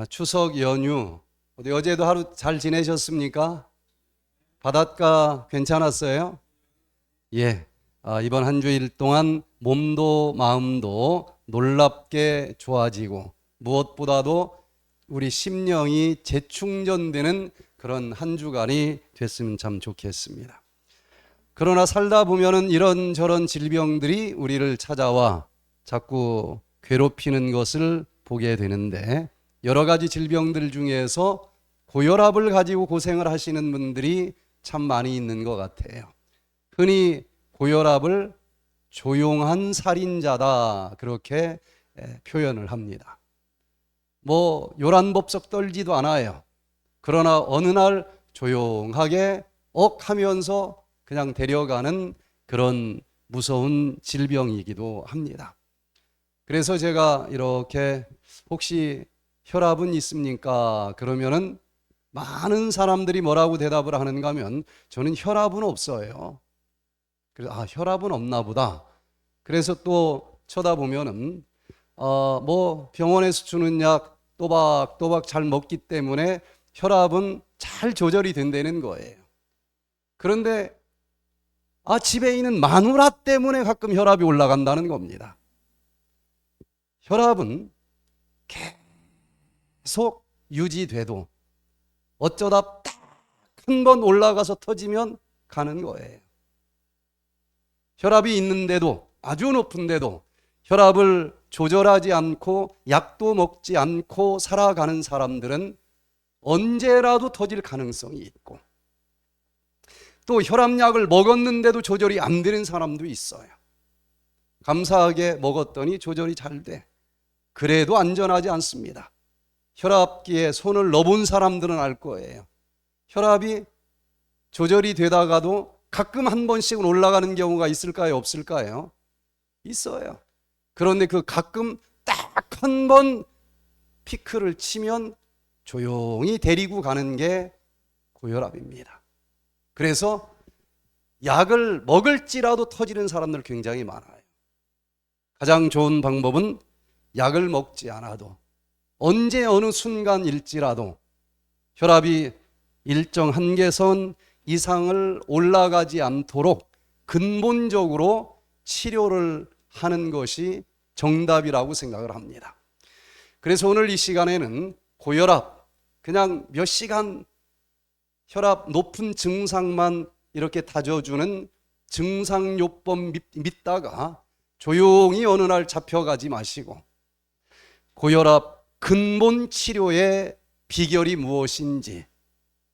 추석 연휴 어제도 하루 잘 지내셨습니까? 바닷가 괜찮았어요? 예. 이번 한 주일 동안 몸도 마음도 놀랍게 좋아지고 무엇보다도 우리 심령이 재충전되는 그런 한 주간이 됐으면 참 좋겠습니다. 그러나 살다 보면은 이런저런 질병들이 우리를 찾아와 자꾸 괴롭히는 것을 보게 되는데, 여러 가지 질병들 중에서 고혈압을 가지고 고생을 하시는 분들이 참 많이 있는 것 같아요. 흔히 고혈압을 조용한 살인자다 그렇게 표현을 합니다. 요란법석 떨지도 않아요. 그러나 어느 날 조용하게 하면서 그냥 데려가는 그런 무서운 질병이기도 합니다. 그래서 제가 이렇게 혹시 혈압은 있습니까? 그러면은 많은 사람들이 뭐라고 대답을 하는가 하면 저는 혈압은 없어요. 그래서 혈압은 없나 보다. 그래서 또 쳐다보면은 병원에서 주는 약 또박또박 잘 먹기 때문에 혈압은 잘 조절이 된다는 거예요. 그런데 집에 있는 마누라 때문에 가끔 혈압이 올라간다는 겁니다. 혈압은 계속 유지돼도 어쩌다 딱 한 번 올라가서 터지면 가는 거예요. 혈압이 있는데도, 아주 높은데도 혈압을 조절하지 않고 약도 먹지 않고 살아가는 사람들은 언제라도 터질 가능성이 있고, 또 혈압약을 먹었는데도 조절이 안 되는 사람도 있어요. 감사하게 먹었더니 조절이 잘 돼. 그래도 안전하지 않습니다. 혈압기에 손을 넣어본 사람들은 알 거예요. 혈압이 조절이 되다가도 가끔 한 번씩은 올라가는 경우가 있을까요? 없을까요? 있어요. 그런데 그 가끔 딱 한 번 피크를 치면 조용히 데리고 가는 게 고혈압입니다. 그래서 약을 먹을지라도 터지는 사람들 굉장히 많아요. 가장 좋은 방법은 약을 먹지 않아도 언제 어느 순간일지라도 혈압이 일정 한계선 이상을 올라가지 않도록 근본적으로 치료를 하는 것이 정답이라고 생각을 합니다. 그래서 오늘 이 시간에는 고혈압, 그냥 몇 시간 혈압 높은 증상만 이렇게 다져주는 증상요법 믿다가 조용히 어느 날 잡혀가지 마시고, 고혈압 근본 치료의 비결이 무엇인지,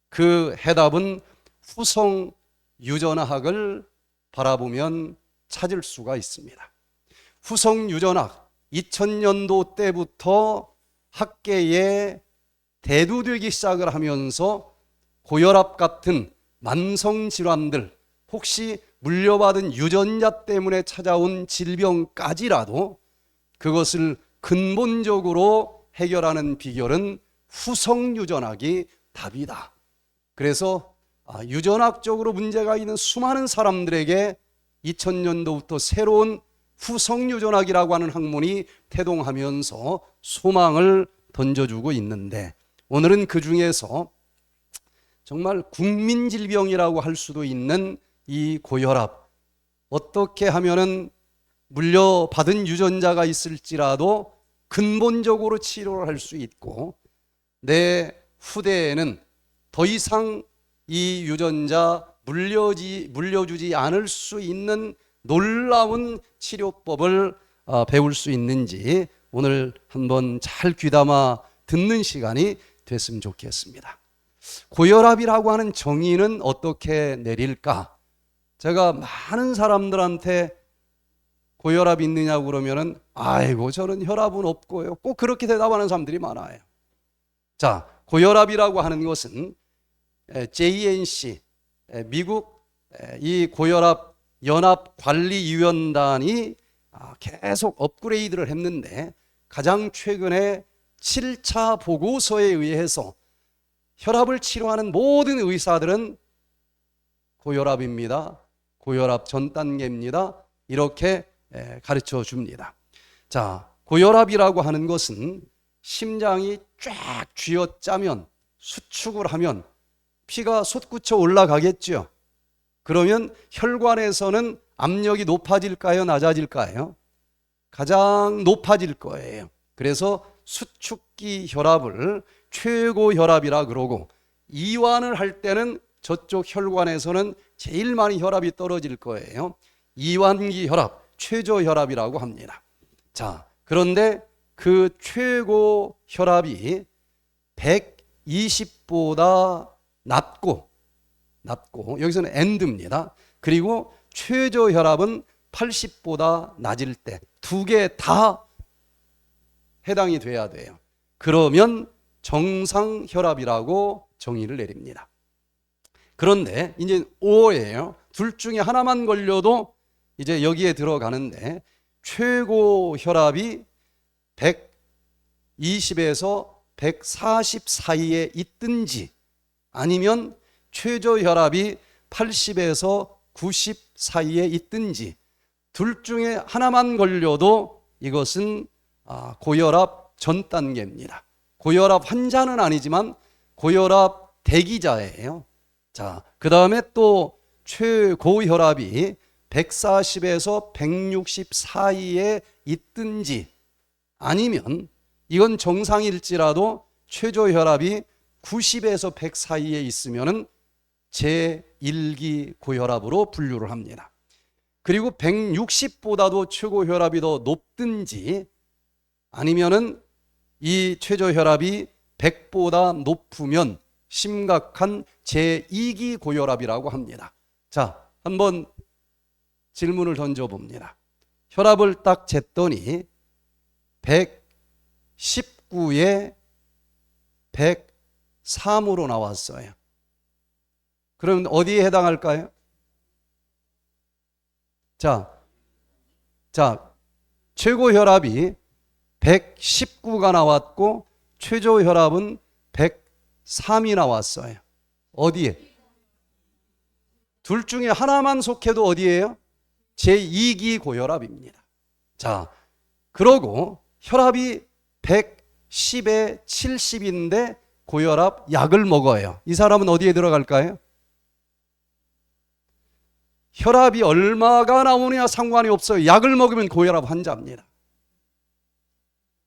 그 해답은 후성 유전학을 바라보면 찾을 수가 있습니다. 후성 유전학 2000년도 때부터 학계에 대두되기 시작을 하면서 고혈압 같은 만성 질환들, 혹시 물려받은 유전자 때문에 찾아온 질병까지라도 그것을 근본적으로 해결하는 비결은 후성 유전학이 답이다. 그래서 유전학적으로 문제가 있는 수많은 사람들에게 2000년도부터 새로운 후성 유전학이라고 하는 학문이 태동하면서 소망을 던져주고 있는데, 오늘은 그 중에서 정말 국민질병이라고 할 수도 있는 이 고혈압, 어떻게 하면은 물려받은 유전자가 있을지라도 근본적으로 치료를 할 수 있고, 내 후대에는 더 이상 이 유전자 물려주지 않을 수 있는 놀라운 치료법을 배울 수 있는지 오늘 한번 잘 귀담아 듣는 시간이 됐으면 좋겠습니다. 고혈압이라고 하는 정의는 어떻게 내릴까? 제가 많은 사람들한테 고혈압 있느냐고 그러면은 아이고 저는 혈압은 없고요, 꼭 그렇게 대답하는 사람들이 많아요. 자, 고혈압이라고 하는 것은 JNC, 미국 이 고혈압 연합관리위원단이 계속 업그레이드를 했는데, 가장 최근에 7차 보고서에 의해서 혈압을 치료하는 모든 의사들은 고혈압입니다, 고혈압 전 단계입니다, 이렇게 가르쳐 줍니다. 자, 고혈압이라고 하는 것은 심장이 쫙 쥐어짜면, 수축을 하면 피가 솟구쳐 올라가겠죠. 그러면 혈관에서는 압력이 높아질까요? 낮아질까요? 가장 높아질 거예요. 그래서 수축기 혈압을 최고 혈압이라 그러고, 이완을 할 때는 저쪽 혈관에서는 제일 많이 혈압이 떨어질 거예요. 이완기 혈압, 최저 혈압이라고 합니다. 자, 그런데 그 최고 혈압이 120보다 낮고 여기서는 엔드입니다. 그리고 최저 혈압은 80보다 낮을 때 두 개 다 해당이 돼야 돼요. 그러면 정상 혈압이라고 정의를 내립니다. 그런데 이제 5예요. 둘 중에 하나만 걸려도 이제 여기에 들어가는데, 최고 혈압이 120에서 140 사이에 있든지, 아니면 최저 혈압이 80에서 90 사이에 있든지, 둘 중에 하나만 걸려도 이것은 고혈압 전 단계입니다. 고혈압 환자는 아니지만 고혈압 대기자예요. 자, 그 다음에 또 최고혈압이 140에서 160 사이에 있든지, 아니면 이건 정상일지라도 최저혈압이 90에서 100 사이에 있으면 제1기 고혈압으로 분류를 합니다. 그리고 160보다도 최고혈압이 더 높든지, 아니면은 이 최저혈압이 100보다 높으면 심각한 제2기 고혈압이라고 합니다. 자, 한번 질문을 던져봅니다. 혈압을 딱 쟀더니 119에 103으로 나왔어요. 그럼 어디에 해당할까요? 자, 최고 혈압이 119가 나왔고 최저 혈압은 103이 나왔어요. 어디에? 둘 중에 하나만 속해도 어디예요? 제2기 고혈압입니다. 자, 그러고 혈압이 110에 70인데 고혈압 약을 먹어요. 이 사람은 어디에 들어갈까요? 혈압이 얼마가 나오느냐 상관이 없어요. 약을 먹으면 고혈압 환자입니다.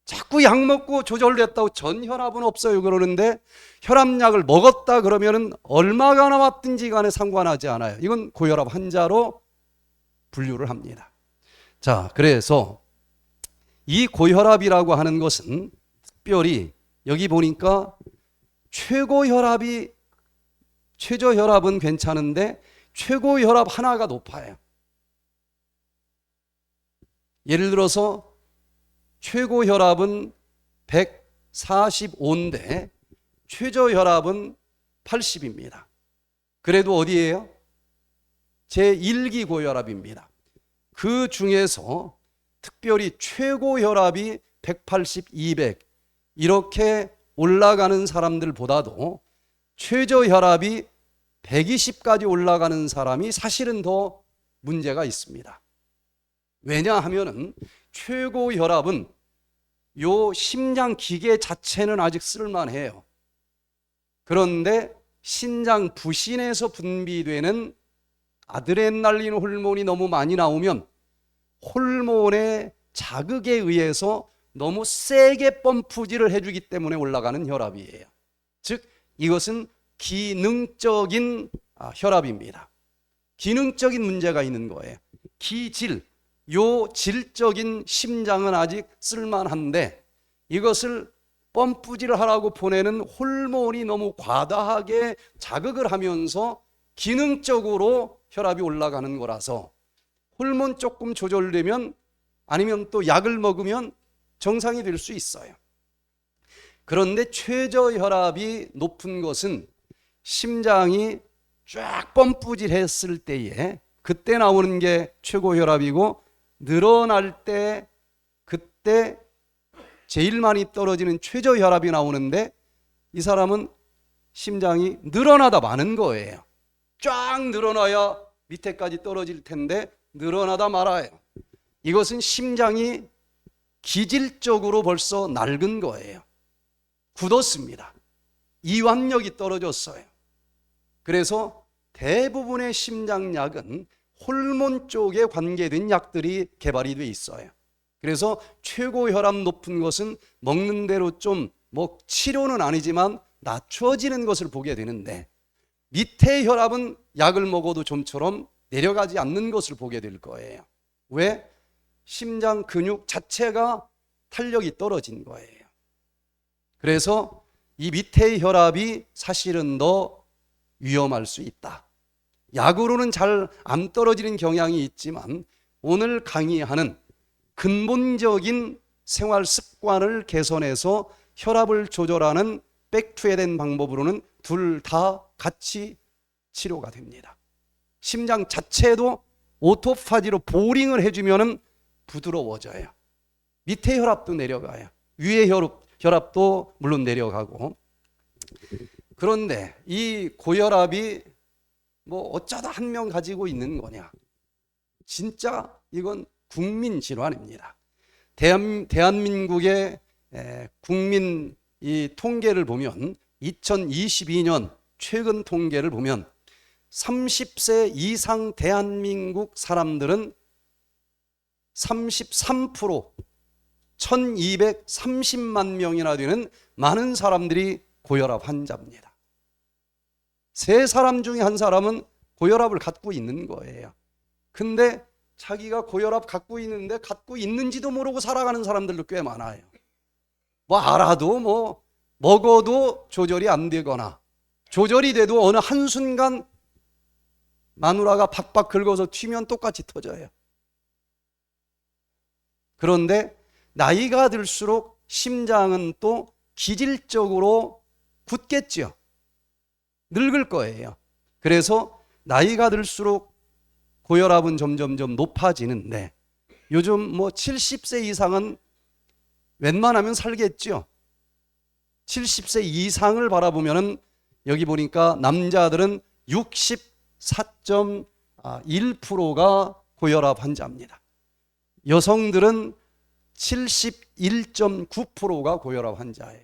자꾸 약 먹고 조절됐다고 전 혈압은 없어요 그러는데, 혈압약을 먹었다 그러면 얼마가 나왔든지 간에 상관하지 않아요. 이건 고혈압 환자로 분류를 합니다. 자, 그래서 이 고혈압이라고 하는 것은 특별히 여기 보니까 최고혈압이, 최저혈압은 괜찮은데 최고혈압 하나가 높아요. 예를 들어서 최고혈압은 145인데 최저혈압은 80입니다. 그래도 어디예요? 제1기 고혈압입니다. 그 중에서 특별히 최고혈압이 180, 200 이렇게 올라가는 사람들보다도 최저혈압이 120까지 올라가는 사람이 사실은 더 문제가 있습니다. 왜냐하면은 최고혈압은 요 심장 기계 자체는 아직 쓸만해요. 그런데 신장 부신에서 분비되는 아드레날린 호르몬이 너무 많이 나오면 호르몬의 자극에 의해서 너무 세게 펌프질을 해주기 때문에 올라가는 혈압이에요. 즉 이것은 기능적인 혈압입니다. 기능적인 문제가 있는 거예요. 기질, 요 질적인 심장은 아직 쓸만한데 이것을 펌프질을 하라고 보내는 호르몬이 너무 과다하게 자극을 하면서 기능적으로 혈압이 올라가는 거라서 호르몬 조금 조절되면, 아니면 또 약을 먹으면 정상이 될 수 있어요. 그런데 최저혈압이 높은 것은 심장이 쫙 펌프질 했을 때에 그때 나오는 게 최고혈압이고, 늘어날 때 그때 제일 많이 떨어지는 최저혈압이 나오는데 이 사람은 심장이 늘어나다 마는 거예요. 쫙 늘어나야 밑에까지 떨어질 텐데 늘어나다 말아요. 이것은 심장이 기질적으로 벌써 낡은 거예요. 굳었습니다. 이완력이 떨어졌어요. 그래서 대부분의 심장약은 호르몬 쪽에 관계된 약들이 개발이 돼 있어요. 그래서 최고 혈압 높은 것은 먹는 대로 좀 뭐 치료는 아니지만 낮춰지는 것을 보게 되는데, 밑에 혈압은 약을 먹어도 좀처럼 내려가지 않는 것을 보게 될 거예요. 왜? 심장 근육 자체가 탄력이 떨어진 거예요. 그래서 이 밑에 혈압이 사실은 더 위험할 수 있다. 약으로는 잘 안 떨어지는 경향이 있지만 오늘 강의하는 근본적인 생활 습관을 개선해서 혈압을 조절하는 백투에 된 방법으로는 둘 다 같이 치료가 됩니다. 심장 자체도 오토파지로 보링을 해주면 부드러워져요. 밑에 혈압도 내려가요. 위에 혈압도 물론 내려가고. 그런데 이 고혈압이 뭐 어쩌다 한 명 가지고 있는 거냐? 진짜 이건 국민 질환입니다. 대한민국의 국민 이 통계를 보면 2022년 최근 통계를 보면 30세 이상 대한민국 사람들은 33% 1230만 명이나 되는 많은 사람들이 고혈압 환자입니다. 세 사람 중에 한 사람은 고혈압을 갖고 있는 거예요. 근데 자기가 고혈압 갖고 있는데 갖고 있는지도 모르고 살아가는 사람들도 꽤 많아요. 뭐 알아도 뭐 먹어도 조절이 안 되거나 조절이 돼도 어느 한순간 마누라가 박박 긁어서 튀면 똑같이 터져요. 그런데 나이가 들수록 심장은 또 기질적으로 굳겠죠. 늙을 거예요. 그래서 나이가 들수록 고혈압은 점점점 높아지는데 요즘 뭐 70세 이상은 웬만하면 살겠죠. 70세 이상을 바라보면은 여기 보니까 남자들은 64.1%가 고혈압 환자입니다. 여성들은 71.9%가 고혈압 환자예요.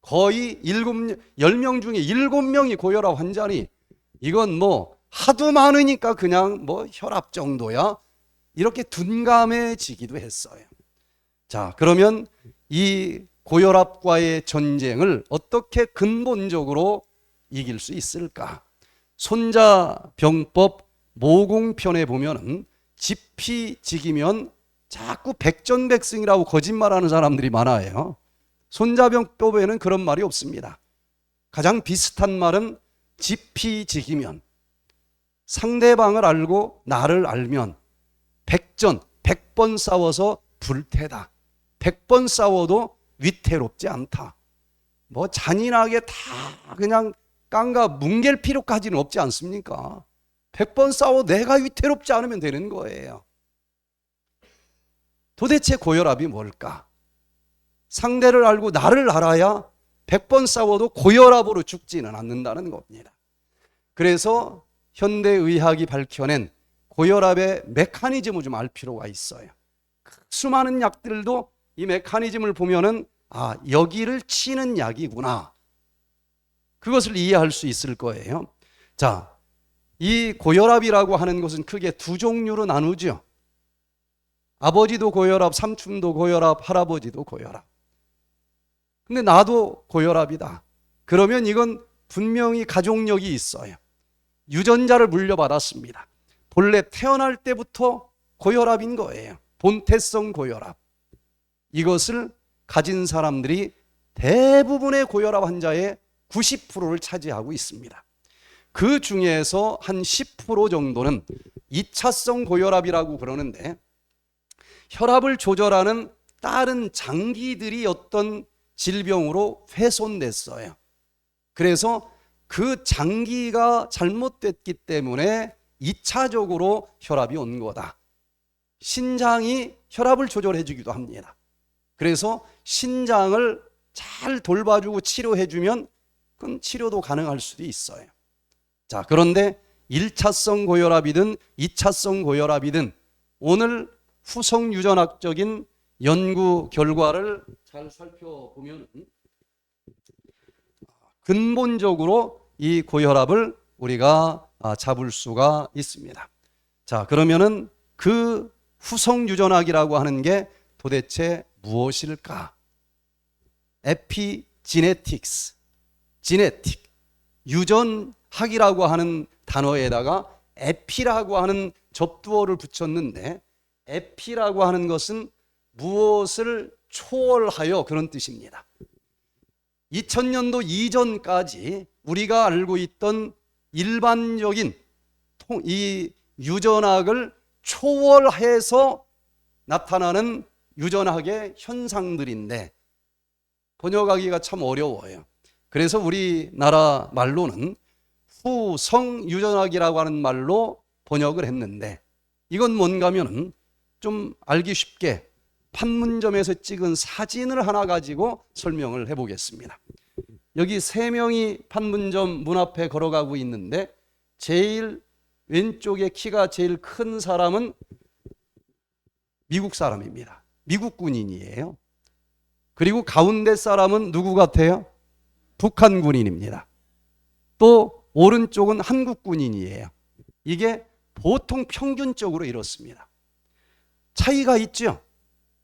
거의 10명 중에 7명이 고혈압 환자니 이건 뭐 하도 많으니까 그냥 뭐 혈압 정도야 이렇게 둔감해지기도 했어요. 자, 그러면 이 고혈압과의 전쟁을 어떻게 근본적으로 이길 수 있을까? 손자병법 모공편에 보면은 지피지기면 자꾸 백전백승이라고 거짓말하는 사람들이 많아요. 손자병법에는 그런 말이 없습니다. 가장 비슷한 말은 지피지기면, 상대방을 알고 나를 알면 100번 싸워서 불태다. 100번 싸워도 위태롭지 않다. 뭐 잔인하게 다 그냥 깡가 뭉갤 필요까지는 없지 않습니까? 100번 싸워 내가 위태롭지 않으면 되는 거예요. 도대체 고혈압이 뭘까? 상대를 알고 나를 알아야 100번 싸워도 고혈압으로 죽지는 않는다는 겁니다. 그래서 현대의학이 밝혀낸 고혈압의 메커니즘을 좀 알 필요가 있어요. 수많은 약들도 이 메커니즘을 보면은 아, 여기를 치는 약이구나. 그것을 이해할 수 있을 거예요. 자, 이 고혈압이라고 하는 것은 크게 두 종류로 나누죠. 아버지도 고혈압, 삼촌도 고혈압, 할아버지도 고혈압. 근데 나도 고혈압이다. 그러면 이건 분명히 가족력이 있어요. 유전자를 물려받았습니다. 본래 태어날 때부터 고혈압인 거예요. 본태성 고혈압. 이것을 가진 사람들이 대부분의 고혈압 환자의 90%를 차지하고 있습니다. 그 중에서 한 10% 정도는 2차성 고혈압이라고 그러는데 혈압을 조절하는 다른 장기들이 어떤 질병으로 훼손됐어요. 그래서 그 장기가 잘못됐기 때문에 2차적으로 혈압이 온 거다. 신장이 혈압을 조절해 주기도 합니다. 그래서 신장을 잘 돌봐주고 치료해주면 그건 치료도 가능할 수도 있어요. 자, 그런데 1차성 고혈압이든 2차성 고혈압이든 오늘 후성 유전학적인 연구 결과를 잘 살펴보면 근본적으로 이 고혈압을 우리가 잡을 수가 있습니다. 자, 그러면은 그 후성유전학이라고 하는 게 도대체 무엇일까? 에피지네틱스, 지네틱, 유전학이라고 하는 단어에다가 에피라고 하는 접두어를 붙였는데, 에피라고 하는 것은 무엇을 초월하여 그런 뜻입니다. 2000년도 이전까지 우리가 알고 있던 일반적인 이 유전학을 초월해서 나타나는 유전학의 현상들인데 번역하기가 참 어려워요. 그래서 우리나라 말로는 후성유전학이라고 하는 말로 번역을 했는데, 이건 뭔가 하면은 좀 알기 쉽게 판문점에서 찍은 사진을 하나 가지고 설명을 해보겠습니다. 여기 3명이 판문점 문 앞에 걸어가고 있는데, 제일 왼쪽에 키가 제일 큰 사람은 미국 사람입니다. 미국 군인이에요. 그리고 가운데 사람은 누구 같아요? 북한 군인입니다. 또 오른쪽은 한국 군인이에요. 이게 보통 평균적으로 이렇습니다. 차이가 있죠.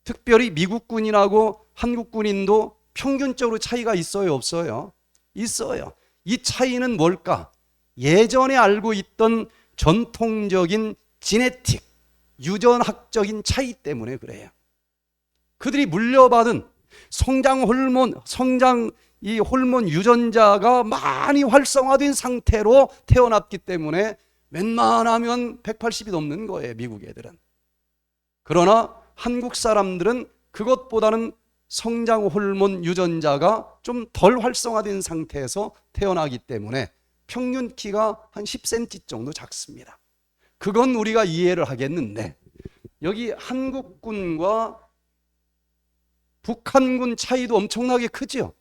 특별히 미국 군인하고 한국 군인도 평균적으로 차이가 있어요, 없어요? 있어요. 이 차이는 뭘까? 예전에 알고 있던 전통적인 지네틱, 유전학적인 차이 때문에 그래요. 그들이 물려받은 성장 호르몬 유전자가 많이 활성화된 상태로 태어났기 때문에 웬만하면 180이 넘는 거예요, 미국 애들은. 그러나 한국 사람들은 그것보다는 성장 호르몬 유전자가 좀 덜 활성화된 상태에서 태어나기 때문에 평균 키가 한 10cm 정도 작습니다. 그건 우리가 이해를 하겠는데, 여기 한국군과 북한군 차이도 엄청나게 크죠.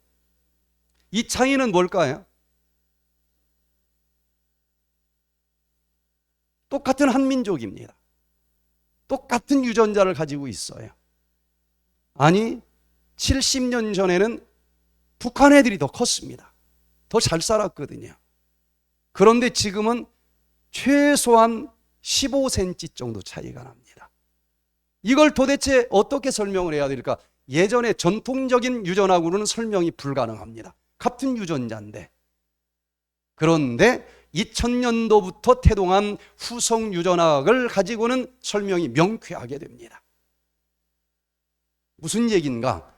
이 차이는 뭘까요? 똑같은 한민족입니다. 똑같은 유전자를 가지고 있어요. 아니, 70년 전에는 북한 애들이 더 컸습니다. 더 잘 살았거든요. 그런데 지금은 최소한 15cm 정도 차이가 납니다. 이걸 도대체 어떻게 설명을 해야 될까? 예전에 전통적인 유전학으로는 설명이 불가능합니다. 같은 유전자인데. 그런데 2000년도부터 태동한 후성 유전학을 가지고는 설명이 명쾌하게 됩니다. 무슨 얘기인가?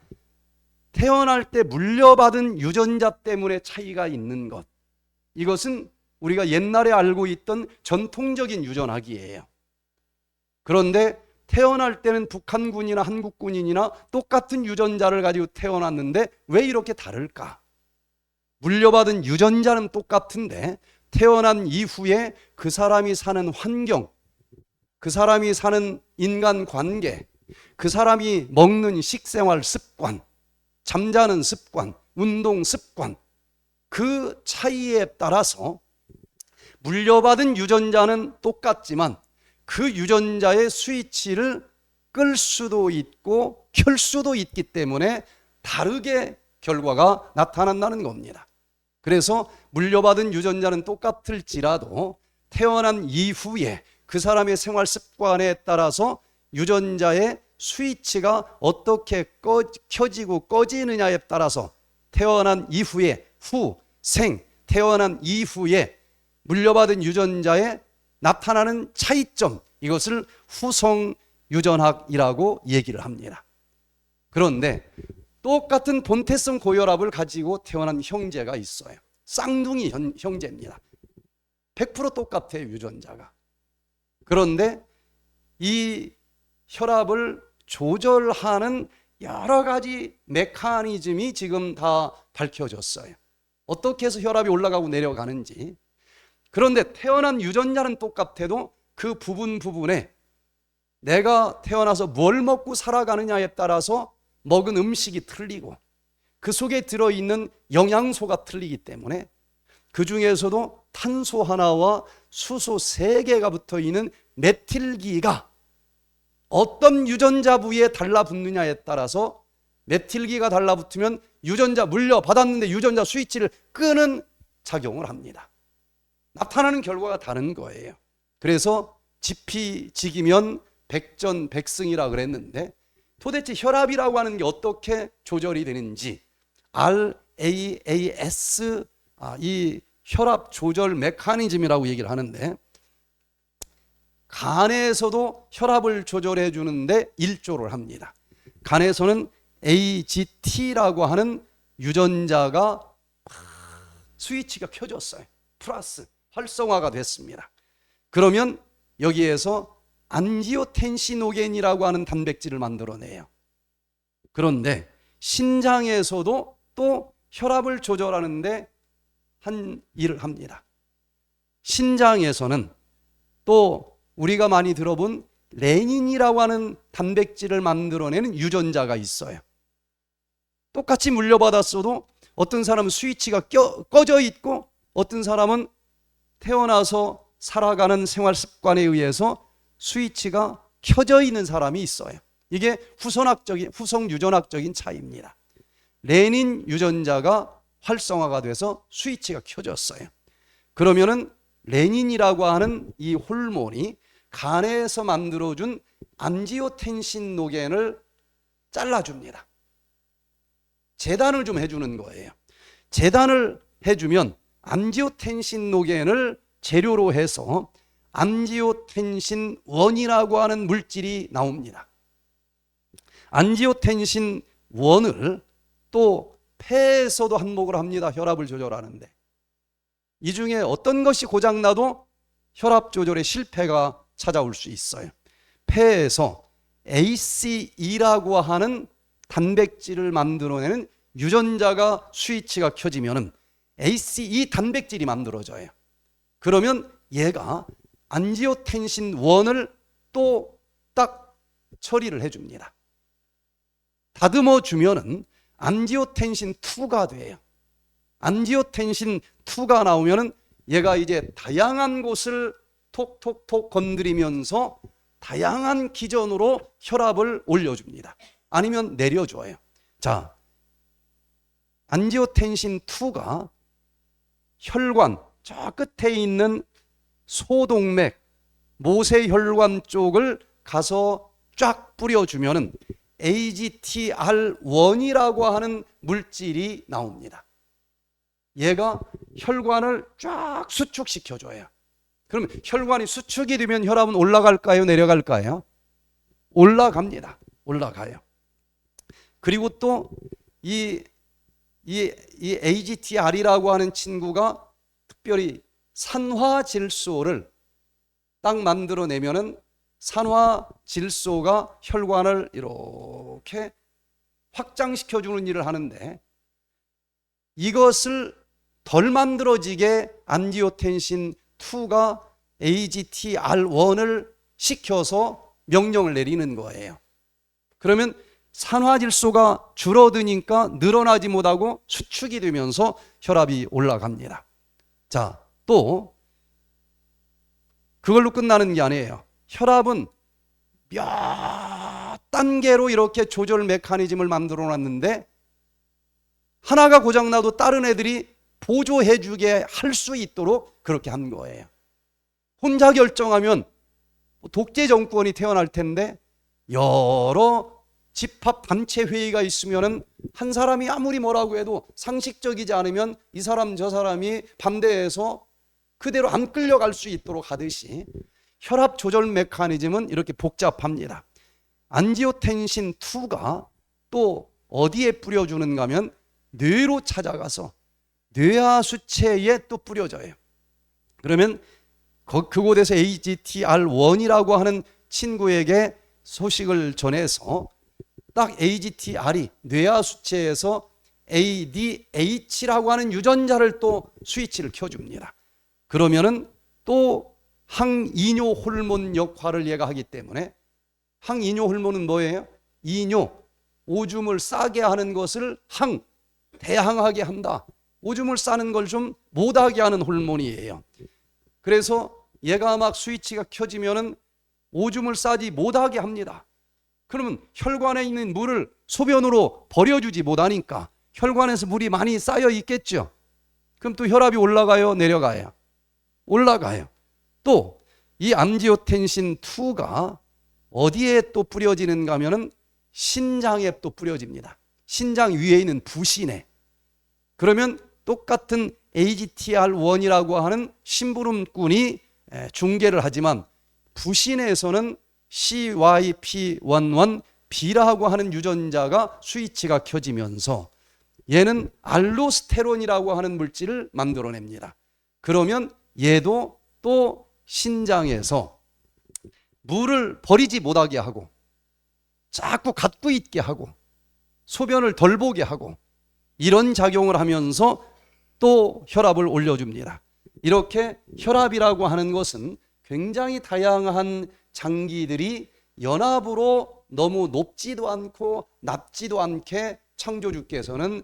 태어날 때 물려받은 유전자 때문에 차이가 있는 것, 이것은 우리가 옛날에 알고 있던 전통적인 유전학이에요. 그런데 태어날 때는 북한군이나 한국군인이나 똑같은 유전자를 가지고 태어났는데 왜 이렇게 다를까? 물려받은 유전자는 똑같은데 태어난 이후에 그 사람이 사는 환경, 그 사람이 사는 인간관계, 그 사람이 먹는 식생활 습관, 잠자는 습관, 운동 습관, 그 차이에 따라서 물려받은 유전자는 똑같지만 그 유전자의 스위치를 끌 수도 있고 켤 수도 있기 때문에 다르게 결과가 나타난다는 겁니다. 그래서 물려받은 유전자는 똑같을지라도 태어난 이후에 그 사람의 생활 습관에 따라서 유전자의 스위치가 어떻게 켜지고 꺼지느냐에 따라서 태어난 이후에 태어난 이후에 물려받은 유전자에 나타나는 차이점, 이것을 후성 유전학이라고 얘기를 합니다. 그런데 똑같은 본태성 고혈압을 가지고 태어난 형제가 있어요. 쌍둥이 형제입니다. 100% 똑같아요, 유전자가. 그런데 이 혈압을 조절하는 여러 가지 메커니즘이 지금 다 밝혀졌어요. 어떻게 해서 혈압이 올라가고 내려가는지. 그런데 태어난 유전자는 똑같아도 그 부분에 내가 태어나서 뭘 먹고 살아가느냐에 따라서 먹은 음식이 틀리고 그 속에 들어있는 영양소가 틀리기 때문에 그 중에서도 탄소 하나와 수소 3개가 붙어있는 메틸기가 어떤 유전자 부위에 달라붙느냐에 따라서 메틸기가 달라붙으면 유전자 물려받았는데 유전자 스위치를 끄는 작용을 합니다. 나타나는 결과가 다른 거예요. 그래서 지피지기면 백전백승이라 그랬는데 도대체 혈압이라고 하는 게 어떻게 조절이 되는지 RAAS 이 혈압 조절 메커니즘이라고 얘기를 하는데 간에서도 혈압을 조절해 주는데 일조를 합니다. 간에서는 AGT라고 하는 유전자가 스위치가 켜졌어요. 플러스 활성화가 됐습니다. 그러면 여기에서 안지오텐시노겐이라고 하는 단백질을 만들어내요. 그런데 신장에서도 또 혈압을 조절하는데 한 일을 합니다. 신장에서는 또 우리가 많이 들어본 레닌이라고 하는 단백질을 만들어내는 유전자가 있어요. 똑같이 물려받았어도 어떤 사람은 스위치가 꺼져 있고 어떤 사람은 태어나서 살아가는 생활 습관에 의해서 스위치가 켜져 있는 사람이 있어요. 이게 후성 유전학적인 차이입니다. 레닌 유전자가 활성화가 돼서 스위치가 켜졌어요. 그러면은 레닌이라고 하는 이 호르몬이 간에서 만들어준 안지오텐신노겐을 잘라줍니다. 재단을 좀 해주는 거예요. 재단을 해주면 안지오텐신노겐을 재료로 해서 안지오텐신 1이라고 하는 물질이 나옵니다. 안지오텐신 1을 또 폐에서도 한몫을 합니다. 혈압을 조절하는데. 이 중에 어떤 것이 고장나도 혈압 조절에 실패가 찾아올 수 있어요. 폐에서 ACE라고 하는 단백질을 만들어내는 유전자가 스위치가 켜지면은 ACE 단백질이 만들어져요. 그러면 얘가 안지오텐신 1을 또 딱 처리를 해줍니다. 다듬어 주면은 안지오텐신 2가 돼요. 안지오텐신 2가 나오면은 얘가 이제 다양한 곳을 톡톡톡 건드리면서 다양한 기전으로 혈압을 올려줍니다. 아니면 내려줘요. 자, 안지오텐신 2가 혈관 저 끝에 있는 소동맥 모세혈관 쪽을 가서 쫙 뿌려주면은 AGTR1이라고 하는 물질이 나옵니다. 얘가 혈관을 쫙 수축시켜줘요. 그러면 혈관이 수축이 되면 혈압은 올라갈까요? 내려갈까요? 올라갑니다. 올라가요. 그리고 또 이 AGTR이라고 하는 친구가 특별히 산화질소를 딱 만들어내면은 산화질소가 혈관을 이렇게 확장시켜주는 일을 하는데 이것을 덜 만들어지게 안지오텐신 2가 AGTR1을 시켜서 명령을 내리는 거예요. 그러면 산화질소가 줄어드니까 늘어나지 못하고 수축이 되면서 혈압이 올라갑니다. 자, 또 그걸로 끝나는 게 아니에요. 혈압은 몇 단계로 이렇게 조절 메커니즘을 만들어 놨는데 하나가 고장나도 다른 애들이 보조해 주게 할 수 있도록 그렇게 한 거예요. 혼자 결정하면 독재 정권이 태어날 텐데 여러 집합 단체 회의가 있으면은 한 사람이 아무리 뭐라고 해도 상식적이지 않으면 이 사람 저 사람이 반대해서 그대로 안 끌려갈 수 있도록 하듯이 혈압 조절 메커니즘은 이렇게 복잡합니다. 안지오텐신 2가 또 어디에 뿌려주는가 하면 뇌로 찾아가서 뇌하수체에 또 뿌려져요. 그러면 그곳에서 AGTR1이라고 하는 친구에게 소식을 전해서 딱 AGTR이 뇌하수체에서 ADH라고 하는 유전자를 또 스위치를 켜줍니다. 그러면은 또 항이뇨 호르몬 역할을 얘가 하기 때문에 항이뇨 호르몬은 뭐예요? 이뇨, 오줌을 싸게 하는 것을 대항하게 한다. 오줌을 싸는 걸 좀 못하게 하는 호르몬이에요. 그래서 얘가 막 스위치가 켜지면은 오줌을 싸지 못하게 합니다. 그러면 혈관에 있는 물을 소변으로 버려주지 못하니까 혈관에서 물이 많이 쌓여 있겠죠. 그럼 또 혈압이 올라가요, 내려가요? 올라가요. 또 이 암지오텐신 2가 어디에 또 뿌려지는가 하면은 신장에 또 뿌려집니다. 신장 위에 있는 부신에. 그러면 똑같은 AGTR1이라고 하는 심부름꾼이 중계를 하지만 부신에서는 CYP11B라고 하는 유전자가 스위치가 켜지면서 얘는 알로스테론이라고 하는 물질을 만들어냅니다. 그러면 얘도 또 신장에서 물을 버리지 못하게 하고 자꾸 갖고 있게 하고 소변을 덜 보게 하고 이런 작용을 하면서 또 혈압을 올려줍니다. 이렇게 혈압이라고 하는 것은 굉장히 다양한 장기들이 연합으로 너무 높지도 않고 낮지도 않게 창조주께서는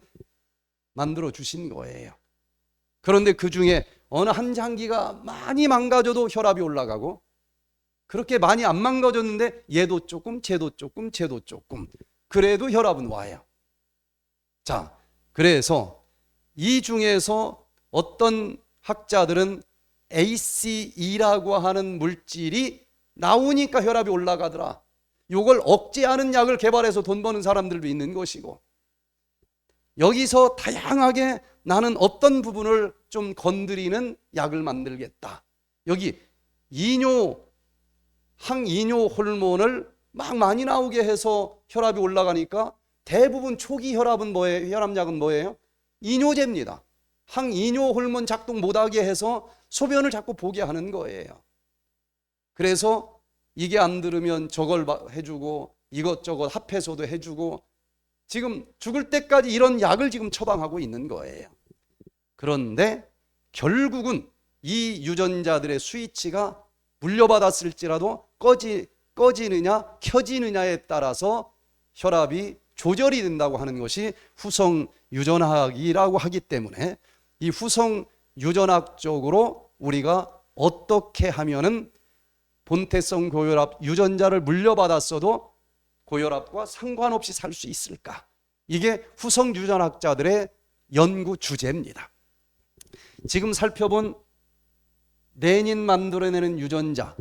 만들어 주신 거예요. 그런데 그 중에 어느 한 장기가 많이 망가져도 혈압이 올라가고 그렇게 많이 안 망가졌는데 얘도 조금 쟤도 조금 쟤도 조금 그래도 혈압은 와요. 자, 그래서 이 중에서 어떤 학자들은 ACE라고 하는 물질이 나오니까 혈압이 올라가더라. 이걸 억제하는 약을 개발해서 돈 버는 사람들도 있는 것이고 여기서 다양하게 나는 어떤 부분을 좀 건드리는 약을 만들겠다. 여기 항이뇨 호르몬을 막 많이 나오게 해서 혈압이 올라가니까 대부분 초기 혈압은 뭐예요? 혈압약은 뭐예요? 이뇨제입니다. 항이뇨 호르몬 작동 못하게 해서 소변을 자꾸 보게 하는 거예요. 그래서 이게 안 들으면 저걸 해주고 이것저것 합해서도 해주고 지금 죽을 때까지 이런 약을 지금 처방하고 있는 거예요. 그런데 결국은 이 유전자들의 스위치가 물려받았을지라도 꺼지느냐 켜지느냐에 따라서 혈압이 조절이 된다고 하는 것이 후성 유전학이라고 하기 때문에 이 후성 유전학적으로 우리가 어떻게 하면은 본태성 고혈압 유전자를 물려받았어도 고혈압과 상관없이 살 수 있을까? 이게 후성 유전학자들의 연구 주제입니다. 지금 살펴본 레닌 만들어내는 유전자,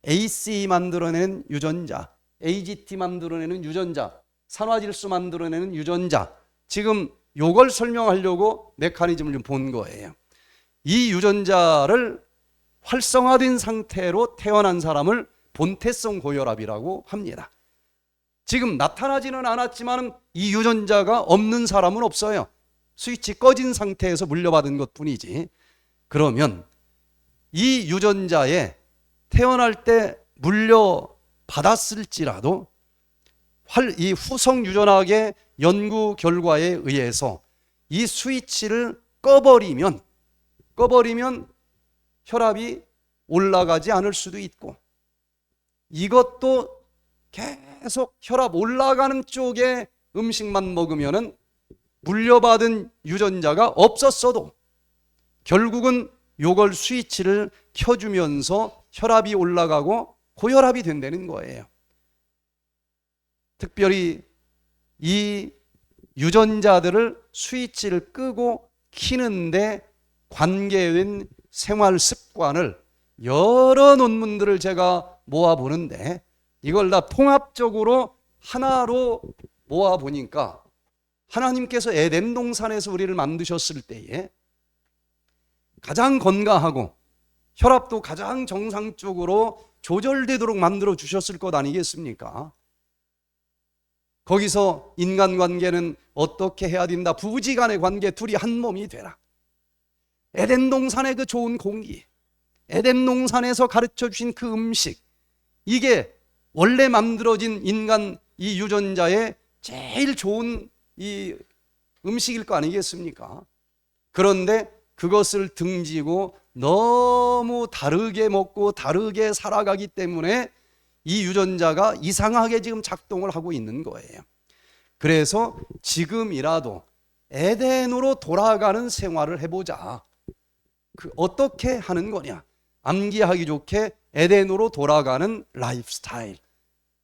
ACE 만들어내는 유전자, AGT 만들어내는 유전자, 산화질소 만들어내는 유전자, 지금 이걸 설명하려고 메커니즘을 좀 본 거예요. 이 유전자를 활성화된 상태로 태어난 사람을 본태성 고혈압이라고 합니다. 지금 나타나지는 않았지만 이 유전자가 없는 사람은 없어요. 스위치 꺼진 상태에서 물려받은 것뿐이지. 그러면 이 유전자에 태어날 때 물려받았을지라도 이 후성 유전학의 연구 결과에 의해서 이 스위치를 꺼버리면 혈압이 올라가지 않을 수도 있고 이것도 계속 혈압 올라가는 쪽에 음식만 먹으면은 물려받은 유전자가 없었어도 결국은 요걸 스위치를 켜주면서 혈압이 올라가고 고혈압이 된다는 거예요. 특별히 이 유전자들을 스위치를 끄고 켜는데 관계된 생활 습관을 여러 논문들을 제가 모아보는데 이걸 다 통합적으로 하나로 모아보니까 하나님께서 에덴 동산에서 우리를 만드셨을 때에 가장 건강하고 혈압도 가장 정상적으로 조절되도록 만들어 주셨을 것 아니겠습니까? 거기서 인간관계는 어떻게 해야 된다? 부부지간의 관계 둘이 한 몸이 되라. 에덴 동산의 그 좋은 공기, 에덴 동산에서 가르쳐 주신 그 음식, 이게 원래 만들어진 인간 이 유전자의 제일 좋은 이 음식일 거 아니겠습니까? 그런데 그것을 등지고 너무 다르게 먹고 다르게 살아가기 때문에 이 유전자가 이상하게 지금 작동을 하고 있는 거예요. 그래서 지금이라도 에덴으로 돌아가는 생활을 해보자. 어떻게 하는 거냐? 암기하기 좋게 에덴으로 돌아가는 라이프 스타일.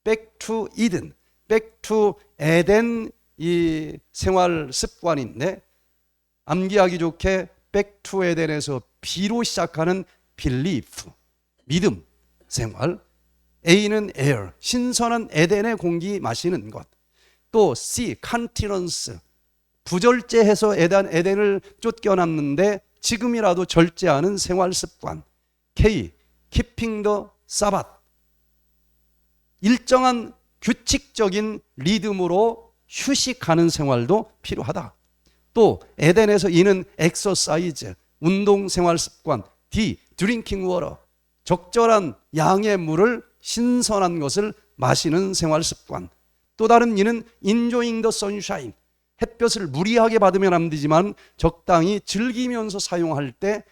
Back to Eden. 백투 에덴 이 생활 습관인데, 암기하기 좋게 백투 에덴에서 B로 시작하는 belief, 믿음 생활, A는 air, 신선한 에덴의 공기 마시는 것, 또 C, continence, 부절제해서 에덴을 쫓겨났는데 지금이라도 절제하는 생활 습관, K, keeping the Sabbath, 일정한 규칙적인 리듬으로 휴식하는 생활도 필요하다. 또 에덴에서 이는 exercise, 운동 생활 습관, D, drinking water, 적절한 양의 물을 신선한 것을 마시는 생활 습관, 또 다른 이는 enjoying the sunshine, 햇볕을 무리하게 받으면 안 되지만 적당히 즐기면서 사용할 때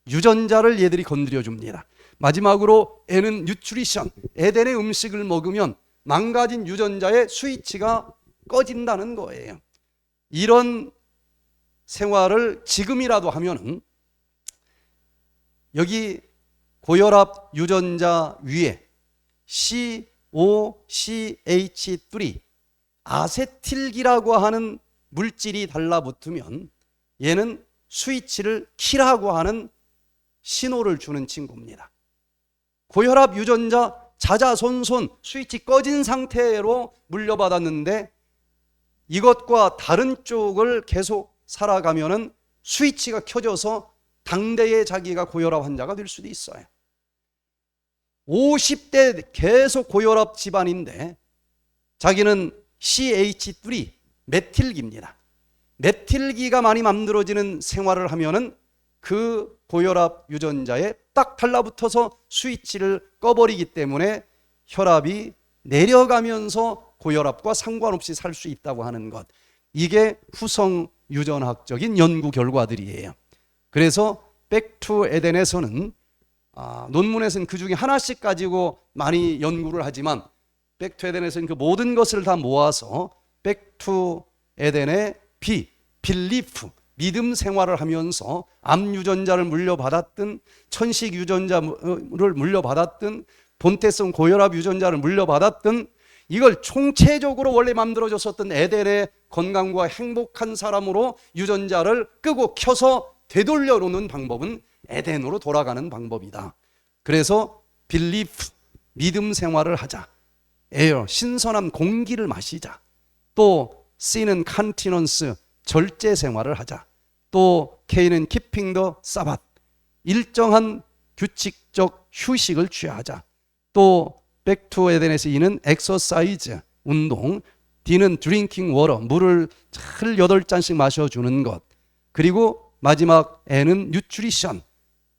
유전자를 얘들이 건드려 줍니다. 마지막으로 N은 nutrition, 에덴의 음식을 먹으면 망가진 유전자의 스위치가 꺼진다는 거예요. 이런 생활을 지금이라도 하면은 여기 고혈압 유전자 위에 COCH3 아세틸기라고 하는 물질이 달라붙으면 얘는 스위치를 키라고 하는 신호를 주는 친구입니다. 고혈압 유전자 자자손손 스위치 꺼진 상태로 물려받았는데 이것과 다른 쪽을 계속 살아가면은 스위치가 켜져서 당대의 자기가 고혈압 환자가 될 수도 있어요. 50대 계속 고혈압 집안인데 자기는 CH3 메틸기입니다. 메틸기가 많이 만들어지는 생활을 하면은 그 고혈압 유전자에 딱 달라붙어서 스위치를 꺼버리기 때문에 혈압이 내려가면서 고혈압과 상관없이 살 수 있다고 하는 것, 이게 후성 유전학적인 연구 결과들이에요. 그래서 백투 에덴에서는 논문에서는 그 중에 하나씩 가지고 많이 연구를 하지만 백투 에덴에서는 그 모든 것을 다 모아서 백투 에덴의 빌리프, 믿음 생활을 하면서 암 유전자를 물려받았든 천식 유전자를 물려받았든 본태성 고혈압 유전자를 물려받았든 이걸 총체적으로 원래 만들어졌었던 에덴의 건강과 행복한 사람으로 유전자를 끄고 켜서 되돌려 놓는 방법은 에덴으로 돌아가는 방법이다. 그래서 빌리프, 믿음 생활을 하자. 에어, 신선한 공기를 마시자. 또 C는 컨티넌스, 절제 생활을 하자. 또 K는 keeping the Sabbath, 일정한 규칙적 휴식을 취하자. 또 백투 에덴에서 E는 exercise, 운동, D는 drinking water, 물을 잘 8잔씩 마셔주는 것, 그리고 마지막 N은 nutrition,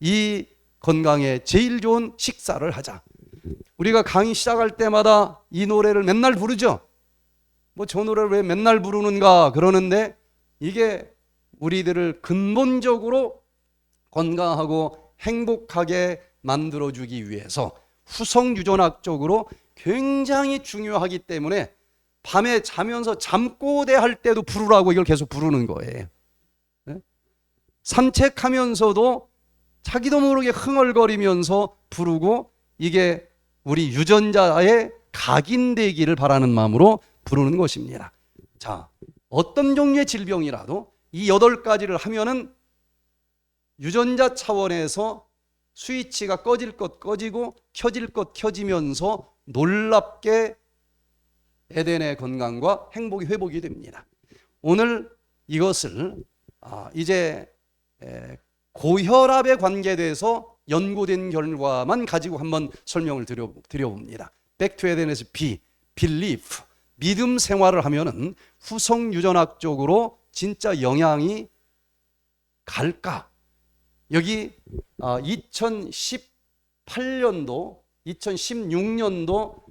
이 건강에 제일 좋은 식사를 하자. 우리가 강의 시작할 때마다 이 노래를 맨날 부르죠. 뭐 저 노래를 왜 맨날 부르는가 그러는데 이게 우리들을 근본적으로 건강하고 행복하게 만들어주기 위해서 후성 유전학적으로 굉장히 중요하기 때문에 밤에 자면서 잠꼬대 할 때도 부르라고 이걸 계속 부르는 거예요. 산책하면서도 자기도 모르게 흥얼거리면서 부르고, 이게 우리 유전자에 각인되기를 바라는 마음으로 부르는 것입니다. 자, 어떤 종류의 질병이라도 이 8가지를 하면은 유전자 차원에서 스위치가 꺼질 것 꺼지고 켜질 것 켜지면서 놀랍게 에덴의 건강과 행복이 회복이 됩니다. 오늘 이것을 이제 고혈압에 관계돼서 연구된 결과만 가지고 한번 설명을 드려봅니다. 백투 에덴에서 belief, 믿음 생활을 하면은 후성 유전학적으로 진짜 영향이 갈까? 여기 2018년도, 2016년도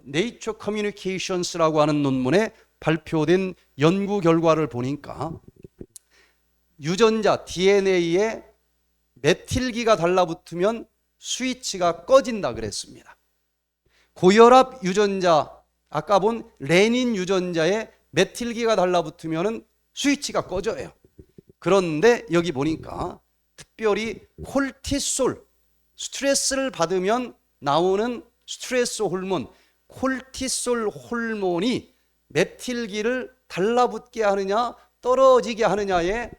네이처 커뮤니케이션스라고 하는 논문에 발표된 연구 결과를 보니까 유전자 DNA에 메틸기가 달라붙으면 스위치가 꺼진다 그랬습니다. 고혈압 유전자, 아까 본 레닌 유전자에 메틸기가 달라붙으면 스위치가 꺼져요. 그런데 여기 보니까 특별히 콜티솔, 스트레스를 받으면 나오는 스트레스 호르몬 콜티솔 호르몬이 메틸기를 달라붙게 하느냐 떨어지게 하느냐의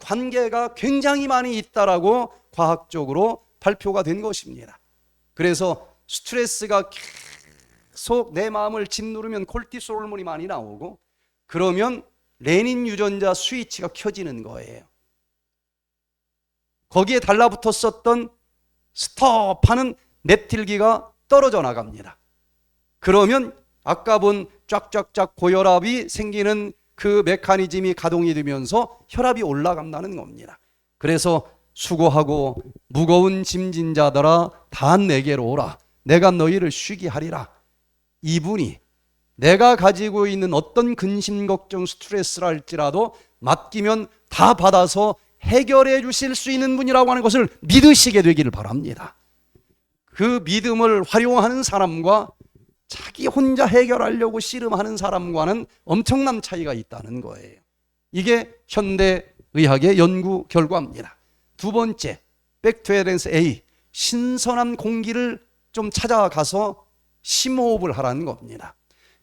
관계가 굉장히 많이 있다라고 과학적으로 발표가 된 것입니다. 그래서 스트레스가 계속 내 마음을 짓누르면 콜티솔 호르몬이 많이 나오고, 그러면 레닌 유전자 스위치가 켜지는 거예요. 거기에 달라붙었었던 스톱하는 메틸기가 떨어져 나갑니다. 그러면 아까 본 쫙쫙쫙 고혈압이 생기는 그 메커니즘이 가동이 되면서 혈압이 올라간다는 겁니다. 그래서 수고하고 무거운 짐진 자들아 다 내게로 오라, 내가 너희를 쉬게 하리라. 이분이 내가 가지고 있는 어떤 근심 걱정 스트레스라 할지라도 맡기면 다 받아서 해결해 주실 수 있는 분이라고 하는 것을 믿으시게 되기를 바랍니다. 그 믿음을 활용하는 사람과 자기 혼자 해결하려고 씨름하는 사람과는 엄청난 차이가 있다는 거예요. 이게 현대의학의 연구 결과입니다. 두 번째, 백투 에비던스 A, 신선한 공기를 좀 찾아가서 심호흡을 하라는 겁니다.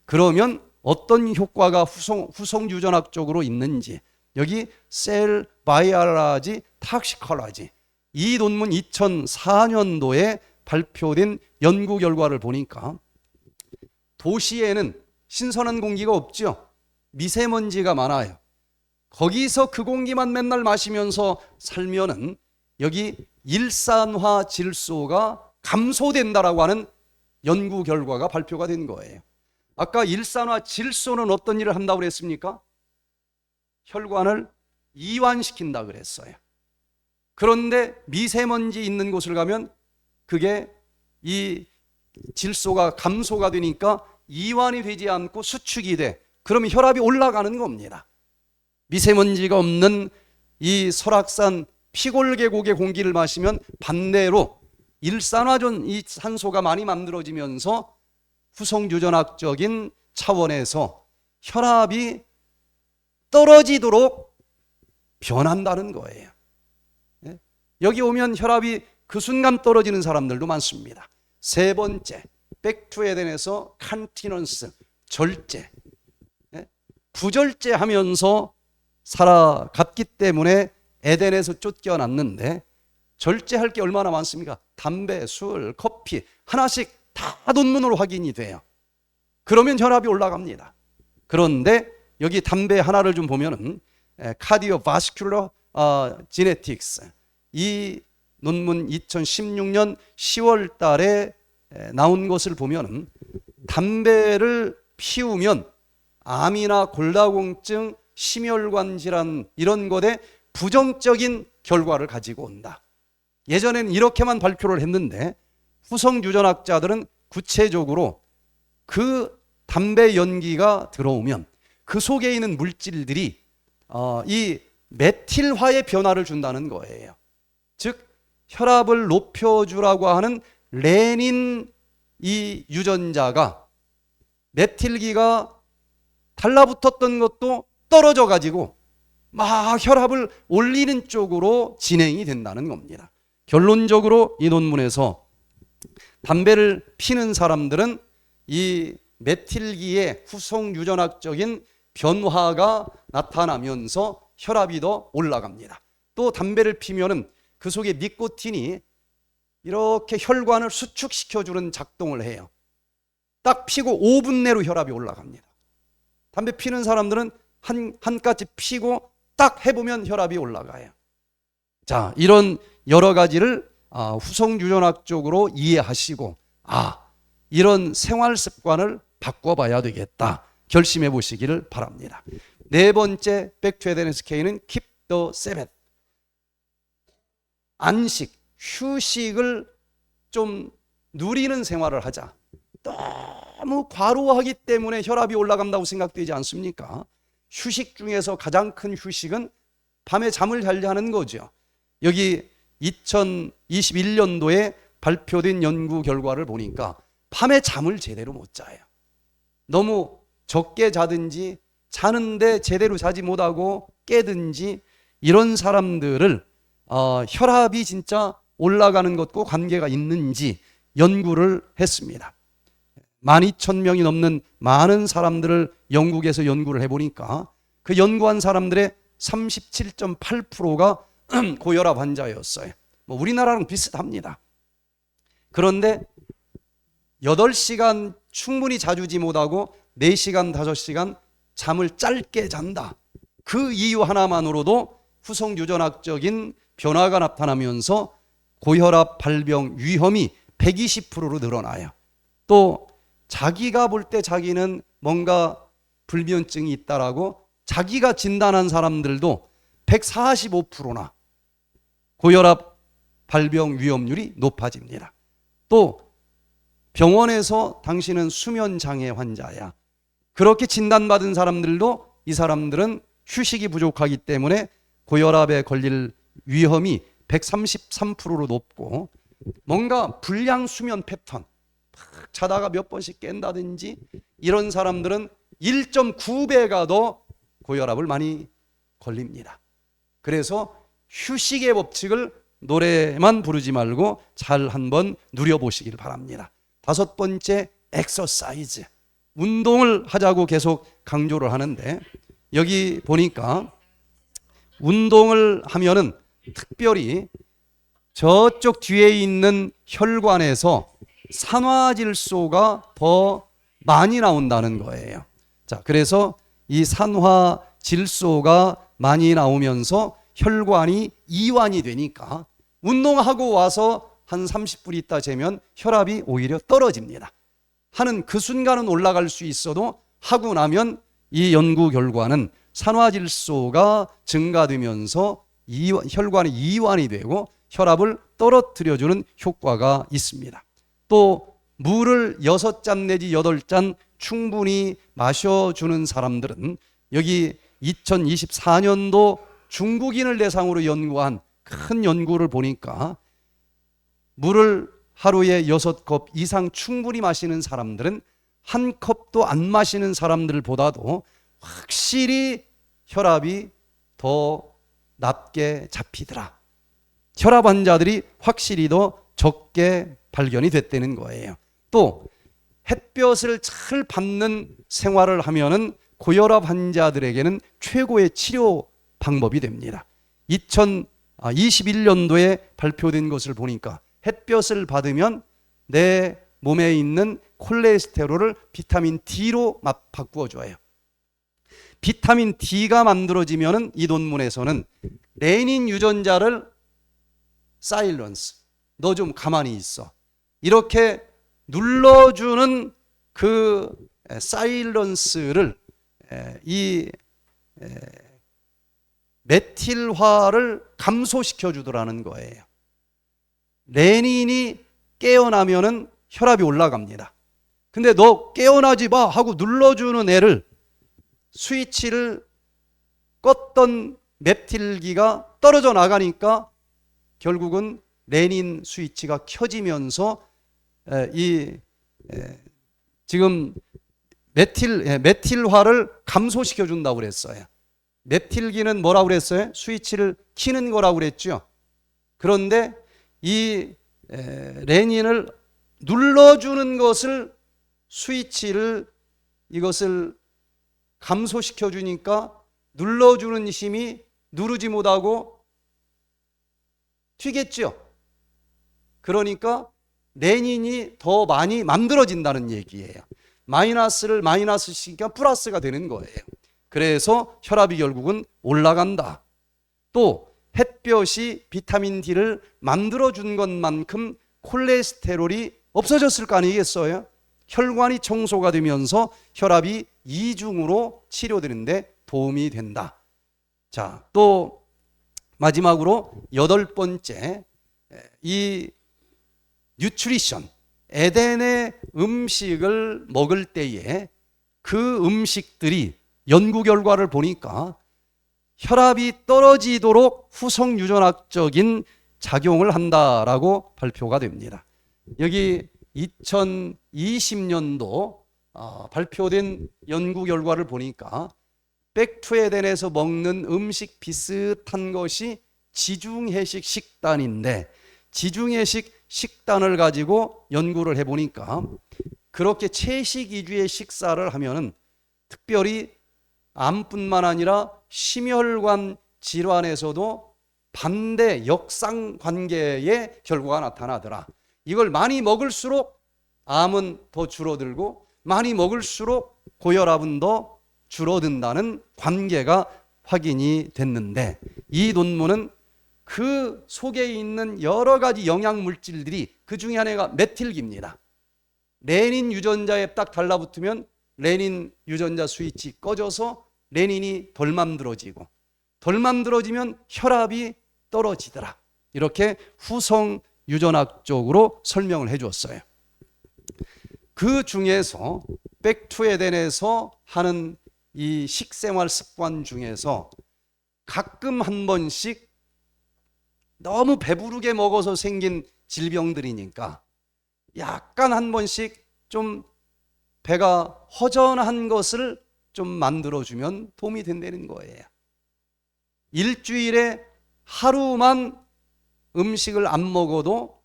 그러면 어떤 효과가 후성 유전학적으로 있는지, 여기 셀 바이올로지 톡시콜로지, 이 논문 2004년도에 발표된 연구 결과를 보니까 도시에는 신선한 공기가 없죠. 미세먼지가 많아요. 거기서 그 공기만 맨날 마시면서 살면은 여기 일산화 질소가 감소된다라고 하는 연구 결과가 발표가 된 거예요. 아까 일산화 질소는 어떤 일을 한다고 그랬습니까? 혈관을 이완시킨다 그랬어요. 그런데 미세먼지 있는 곳을 가면 그게 이 질소가 감소가 되니까 이완이 되지 않고 수축이 돼. 그러면 혈압이 올라가는 겁니다. 미세먼지가 없는 이 설악산 피골 계곡의 공기를 마시면 반대로 일산화전 이 산소가 많이 만들어지면서 후성유전학적인 차원에서 혈압이 떨어지도록 변한다는 거예요. 여기 오면 혈압이 그 순간 떨어지는 사람들도 많습니다. 세 번째, 백투 에덴에서 컨티넌스, 절제, 부절제하면서 살아갔기 때문에 에덴에서 쫓겨났는데, 절제할 게 얼마나 많습니까? 담배, 술, 커피 하나씩 다 논문으로 확인이 돼요. 그러면 혈압이 올라갑니다. 그런데 여기 담배 하나를 좀 보면은 카디오바스큘러 지네틱스, 이 논문 2016년 10월 달에 나온 것을 보면 담배를 피우면 암이나 골다공증, 심혈관 질환 이런 것에 부정적인 결과를 가지고 온다. 예전에는 이렇게만 발표를 했는데 후성 유전학자들은 구체적으로 그 담배 연기가 들어오면 그 속에 있는 물질들이 이 메틸화의 변화를 준다는 거예요. 즉 혈압을 높여주라고 하는 레닌 이 유전자가 메틸기가 달라붙었던 것도 떨어져 가지고 막 혈압을 올리는 쪽으로 진행이 된다는 겁니다. 결론적으로 이 논문에서 담배를 피는 사람들은 이 메틸기의 후속 유전학적인 변화가 나타나면서 혈압이 더 올라갑니다. 또 담배를 피면은 그 속에 니코틴이 이렇게 혈관을 수축시켜주는 작동을 해요. 딱 피고 5분 내로 혈압이 올라갑니다. 담배 피는 사람들은 한 가지 피고 딱 해보면 혈압이 올라가요. 자, 이런 여러 가지를 후속 유전학적으로 이해하시고 이런 생활 습관을 바꿔봐야 되겠다 결심해 보시기를 바랍니다. 네 번째 백투 에덴스 K는 Keep the Sabbath, 안식, 휴식을 좀 누리는 생활을 하자. 너무 과로하기 때문에 혈압이 올라간다고 생각되지 않습니까? 휴식 중에서 가장 큰 휴식은 밤에 잠을 잘 자는 거죠. 여기 2021년도에 발표된 연구 결과를 보니까 밤에 잠을 제대로 못 자요. 너무 적게 자든지 자는데 제대로 자지 못하고 깨든지 이런 사람들을 혈압이 진짜 올라가는 것과 관계가 있는지 연구를 했습니다. 12,000명이 넘는 많은 사람들을 영국에서 연구를 해보니까 그 연구한 사람들의 37.8%가 고혈압 환자였어요. 뭐 우리나라랑 비슷합니다. 그런데 8시간 충분히 자주지 못하고 4시간, 5시간 잠을 짧게 잔다. 그 이유 하나만으로도 후성유전학적인 변화가 나타나면서 고혈압 발병 위험이 120%로 늘어나요. 또 자기가 볼 때 자기는 뭔가 불면증이 있다라고 자기가 진단한 사람들도 145%나 고혈압 발병 위험률이 높아집니다. 또 병원에서 당신은 수면장애 환자야. 그렇게 진단받은 사람들도 이 사람들은 휴식이 부족하기 때문에 고혈압에 걸릴 위험이 133%로 높고, 뭔가 불량 수면 패턴, 팍 자다가 몇 번씩 깬다든지 이런 사람들은 1.9배가 더 고혈압을 많이 걸립니다. 그래서 휴식의 법칙을 노래만 부르지 말고 잘 한번 누려보시길 바랍니다. 5번째, 엑서사이즈. 운동을 하자고 계속 강조를 하는데, 여기 보니까 운동을 하면은 특별히 저쪽 뒤에 있는 혈관에서 산화질소가 더 많이 나온다는 거예요. 자, 그래서 이 산화질소가 많이 나오면서 혈관이 이완이 되니까 운동하고 와서 한 30분 있다 재면 혈압이 오히려 떨어집니다. 하는 그 순간은 올라갈 수 있어도 하고 나면 이 연구 결과는 산화질소가 증가되면서 혈관이 이완이 되고 혈압을 떨어뜨려주는 효과가 있습니다. 또 물을 6잔 내지 8잔 충분히 마셔주는 사람들은, 여기 2024년도 중국인을 대상으로 연구한 큰 연구를 보니까 물을 하루에 6컵 이상 충분히 마시는 사람들은 한 컵도 안 마시는 사람들보다도 확실히 혈압이 더 낮게 잡히더라. 혈압 환자들이 확실히 더 적게 발견이 됐다는 거예요. 또 햇볕을 잘 받는 생활을 하면은 고혈압 환자들에게는 최고의 치료 방법이 됩니다. 2021년도에 발표된 것을 보니까 햇볕을 받으면 내 몸에 있는 콜레스테롤을 비타민 D로 바꾸어줘요. 비타민 D가 만들어지면은 이 논문에서는 레닌 유전자를 사일런스, 너 좀 가만히 있어, 이렇게 눌러주는 그 사일런스를 이 메틸화를 감소시켜 주더라는 거예요. 레닌이 깨어나면은 혈압이 올라갑니다. 근데 너 깨어나지 마 하고 눌러주는 애를, 스위치를 껐던 메틸기가 떨어져 나가니까 결국은 레닌 스위치가 켜지면서 지금 메틸화를 감소시켜 준다고 그랬어요. 메틸기는 뭐라고 그랬어요? 스위치를 켜는 거라고 그랬죠. 그런데 이 레닌을 눌러주는 것을, 스위치를 이것을 감소시켜 주니까 눌러주는 힘이 누르지 못하고 튀겠죠. 그러니까 레닌이 더 많이 만들어진다는 얘기예요. 마이너스를 마이너스 시키니까 플러스가 되는 거예요. 그래서 혈압이 결국은 올라간다. 또 햇볕이 비타민 D를 만들어준 것만큼 콜레스테롤이 없어졌을 거 아니겠어요? 혈관이 청소가 되면서 혈압이 이중으로 치료되는데 도움이 된다. 자, 또 마지막으로 8번째, 이 뉴트리션, 에덴의 음식을 먹을 때에 그 음식들이 연구 결과를 보니까 혈압이 떨어지도록 후성유전학적인 작용을 한다라고 발표가 됩니다. 여기 2020년도 발표된 연구 결과를 보니까 백투에덴에서 먹는 음식 비슷한 것이 지중해식 식단인데, 지중해식 식단을 가지고 연구를 해보니까 그렇게 채식 위주의 식사를 하면은 특별히 암뿐만 아니라 심혈관 질환에서도 반대 역상 관계의 결과가 나타나더라. 이걸 많이 먹을수록 암은 더 줄어들고 많이 먹을수록 고혈압은 더 줄어든다는 관계가 확인이 됐는데, 이 논문은 그 속에 있는 여러 가지 영양 물질들이, 그 중에 하나가 메틸기입니다. 레닌 유전자에 딱 달라붙으면 레닌 유전자 스위치 꺼져서 레닌이 덜 만들어지고, 덜 만들어지면 혈압이 떨어지더라. 이렇게 후성 유전학적으로 설명을 해 주었어요. 그 중에서 백투에덴에서 하는 이 식생활 습관 중에서 가끔 한 번씩 너무 배부르게 먹어서 생긴 질병들이니까 약간 한 번씩 좀 배가 허전한 것을 좀 만들어주면 도움이 된다는 거예요. 일주일에 하루만 음식을 안 먹어도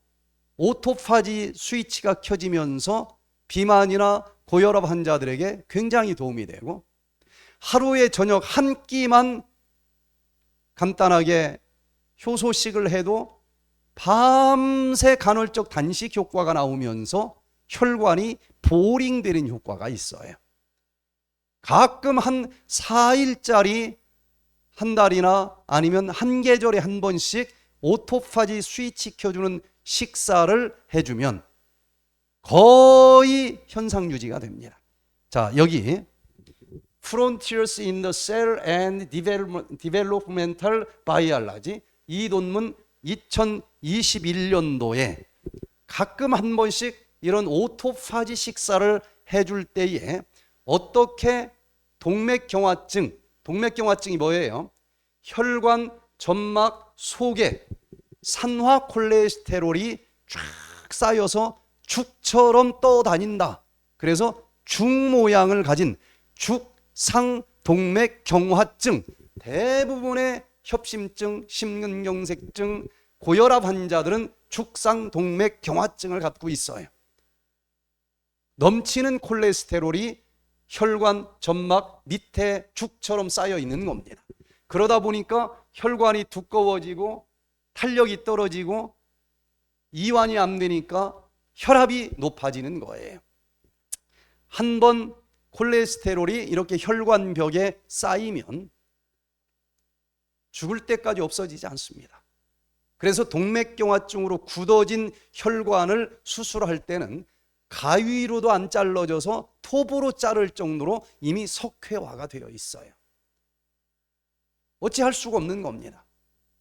오토파지 스위치가 켜지면서 비만이나 고혈압 환자들에게 굉장히 도움이 되고, 하루에 저녁 한 끼만 간단하게 효소식을 해도 밤새 간헐적 단식 효과가 나오면서 혈관이 보링되는 효과가 있어요. 가끔 한 4일짜리 한 달이나 아니면 한 계절에 한 번씩 오토파지 스위치 켜주는 식사를 해주면 거의 현상 유지가 됩니다. 자, 여기 Frontiers in the Cell and Developmental Biology, 이 논문 2021년도에 가끔 한 번씩 이런 오토파지 식사를 해줄 때에 어떻게 동맥경화증이 뭐예요? 혈관 점막 속에 산화 콜레스테롤이 쫙 쌓여서 죽처럼 떠다닌다. 그래서 죽 모양을 가진 죽상동맥경화증, 대부분의 협심증, 심근경색증, 고혈압 환자들은 죽상동맥경화증을 갖고 있어요. 넘치는 콜레스테롤이 혈관 점막 밑에 죽처럼 쌓여 있는 겁니다. 그러다 보니까 혈관이 두꺼워지고 탄력이 떨어지고 이완이 안 되니까 혈압이 높아지는 거예요. 한번 콜레스테롤이 이렇게 혈관벽에 쌓이면 죽을 때까지 없어지지 않습니다. 그래서 동맥경화증으로 굳어진 혈관을 수술할 때는 가위로도 안 잘라져서 톱으로 자를 정도로 이미 석회화가 되어 있어요. 어찌할 수가 없는 겁니다.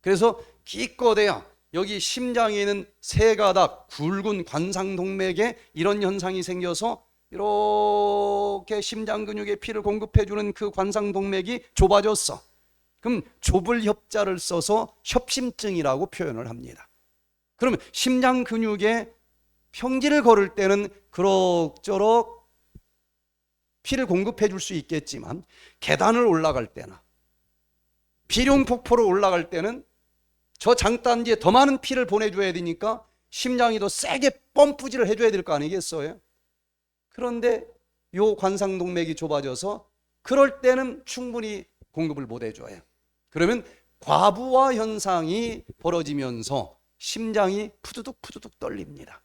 그래서 기껏해야 여기 심장에 있는 세 가닥 굵은 관상동맥에 이런 현상이 생겨서 이렇게 심장 근육에 피를 공급해주는 그 관상동맥이 좁아졌어. 그럼 좁을 협자를 써서 협심증이라고 표현을 합니다. 그러면 심장 근육에 평지를 걸을 때는 그럭저럭 피를 공급해 줄 수 있겠지만, 계단을 올라갈 때나 비룡폭포를 올라갈 때는 저 장단지에 더 많은 피를 보내줘야 되니까 심장이 더 세게 펌프질을 해줘야 될 거 아니겠어요? 그런데 요 관상동맥이 좁아져서 그럴 때는 충분히 공급을 못 해줘요. 그러면 과부하 현상이 벌어지면서 심장이 푸두둑 떨립니다.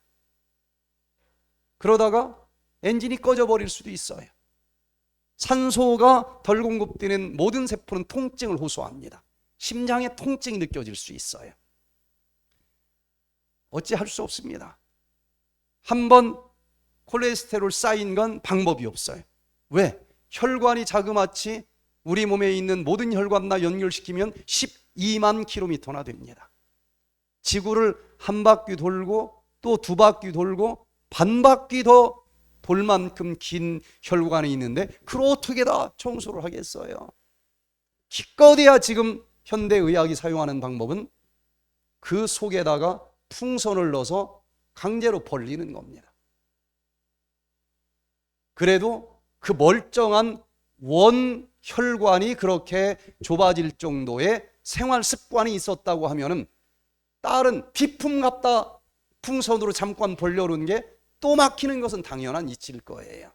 그러다가 엔진이 꺼져버릴 수도 있어요. 산소가 덜 공급되는 모든 세포는 통증을 호소합니다. 심장에 통증이 느껴질 수 있어요. 어찌할 수 없습니다. 한번 콜레스테롤 쌓인 건 방법이 없어요. 왜? 혈관이 자그마치 우리 몸에 있는 모든 혈관과 연결시키면 12만 킬로미터나 됩니다. 지구를 한 바퀴 돌고 또 두 바퀴 돌고 반 바퀴 더 돌 만큼 긴 혈관이 있는데 그걸 어떻게 다 청소를 하겠어요? 기껏해야 지금 현대의학이 사용하는 방법은 그 속에다가 풍선을 넣어서 강제로 벌리는 겁니다. 그래도 그 멀쩡한 원혈관이 그렇게 좁아질 정도의 생활 습관이 있었다고 하면은 딸은 비품 갖다 풍선으로 잠깐 벌려놓은 게 또 막히는 것은 당연한 이치일 거예요.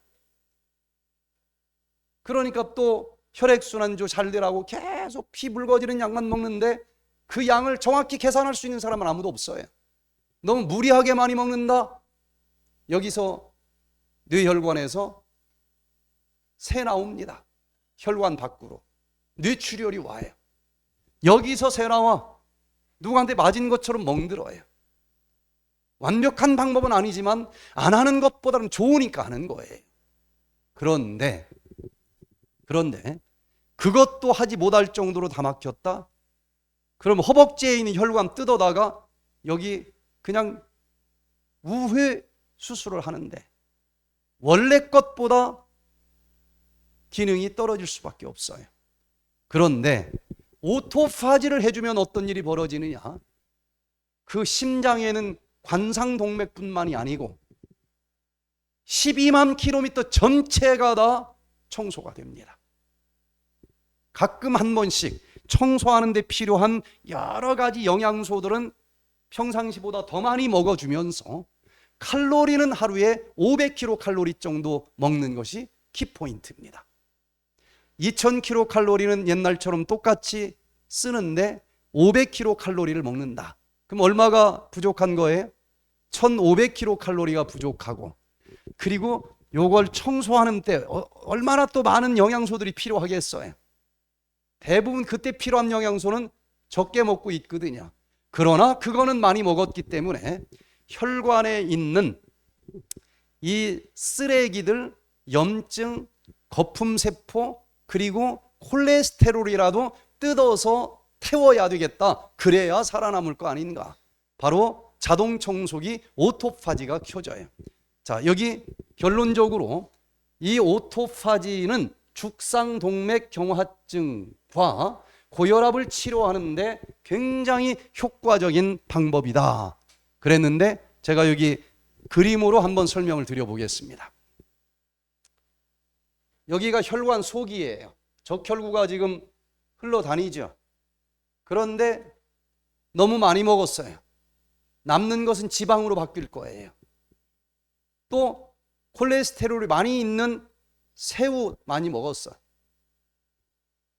그러니까 또 혈액순환조 잘 되라고 계속 피 붉어지는 약만 먹는데 그 양을 정확히 계산할 수 있는 사람은 아무도 없어요. 너무 무리하게 많이 먹는다? 여기서 뇌혈관에서 새 나옵니다. 혈관 밖으로 뇌출혈이 와요. 여기서 새 나와 누구한테 맞은 것처럼 멍들어요. 완벽한 방법은 아니지만 안 하는 것보다는 좋으니까 하는 거예요. 그런데 그것도 하지 못할 정도로 다 막혔다? 그럼 허벅지에 있는 혈관 뜯어다가 여기 그냥 우회 수술을 하는데 원래 것보다 기능이 떨어질 수밖에 없어요. 그런데 오토파지를 해주면 어떤 일이 벌어지느냐? 그 심장에는 관상동맥뿐만이 아니고 12만 킬로미터 전체가 다 청소가 됩니다. 가끔 한 번씩 청소하는 데 필요한 여러 가지 영양소들은 평상시보다 더 많이 먹어주면서 칼로리는 하루에 500kcal 정도 먹는 것이 키포인트입니다. 2000kcal는 옛날처럼 똑같이 쓰는데 500kcal를 먹는다. 그럼 얼마가 부족한 거예요? 1500kcal가 부족하고, 그리고 요걸 청소하는 때 얼마나 또 많은 영양소들이 필요하겠어요. 대부분 그때 필요한 영양소는 적게 먹고 있거든요. 그러나 그거는 많이 먹었기 때문에 혈관에 있는 이 쓰레기들, 염증, 거품세포, 그리고 콜레스테롤이라도 뜯어서 태워야 되겠다. 그래야 살아남을 거 아닌가. 바로 자동 청소기 오토파지가 켜져요. 자, 여기 결론적으로 이 오토파지는 죽상동맥 경화증과 고혈압을 치료하는데 굉장히 효과적인 방법이다 그랬는데, 제가 여기 그림으로 한번 설명을 드려보겠습니다. 여기가 혈관 속이에요. 적혈구가 지금 흘러다니죠. 그런데 너무 많이 먹었어요. 남는 것은 지방으로 바뀔 거예요. 또 콜레스테롤이 많이 있는 새우 많이 먹었어요.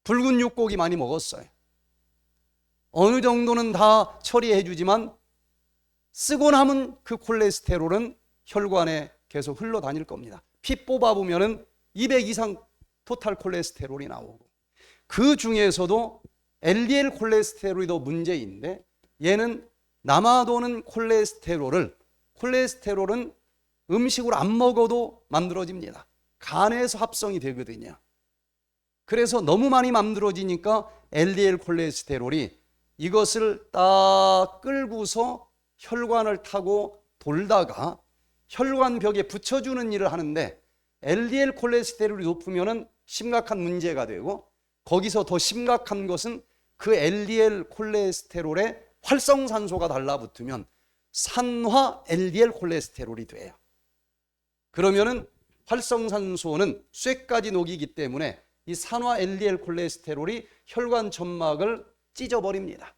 붉은 육고기 많이 먹었어요. 어느 정도는 다 처리해 주지만 쓰고 남은 그 콜레스테롤은 혈관에 계속 흘러다닐 겁니다. 피 뽑아보면 200 이상 토탈 콜레스테롤이 나오고, 그 중에서도 LDL 콜레스테롤이 더 문제인데, 얘는 남아도는 콜레스테롤은 음식으로 안 먹어도 만들어집니다. 간에서 합성이 되거든요. 그래서 너무 많이 만들어지니까 LDL 콜레스테롤이 이것을 딱 끌고서 혈관을 타고 돌다가 혈관벽에 붙여주는 일을 하는데, LDL 콜레스테롤이 높으면 심각한 문제가 되고, 거기서 더 심각한 것은 그 LDL 콜레스테롤에 활성산소가 달라붙으면 산화 LDL 콜레스테롤이 돼요. 그러면은 활성산소는 쇠까지 녹이기 때문에 이 산화 LDL 콜레스테롤이 혈관 점막을 찢어버립니다.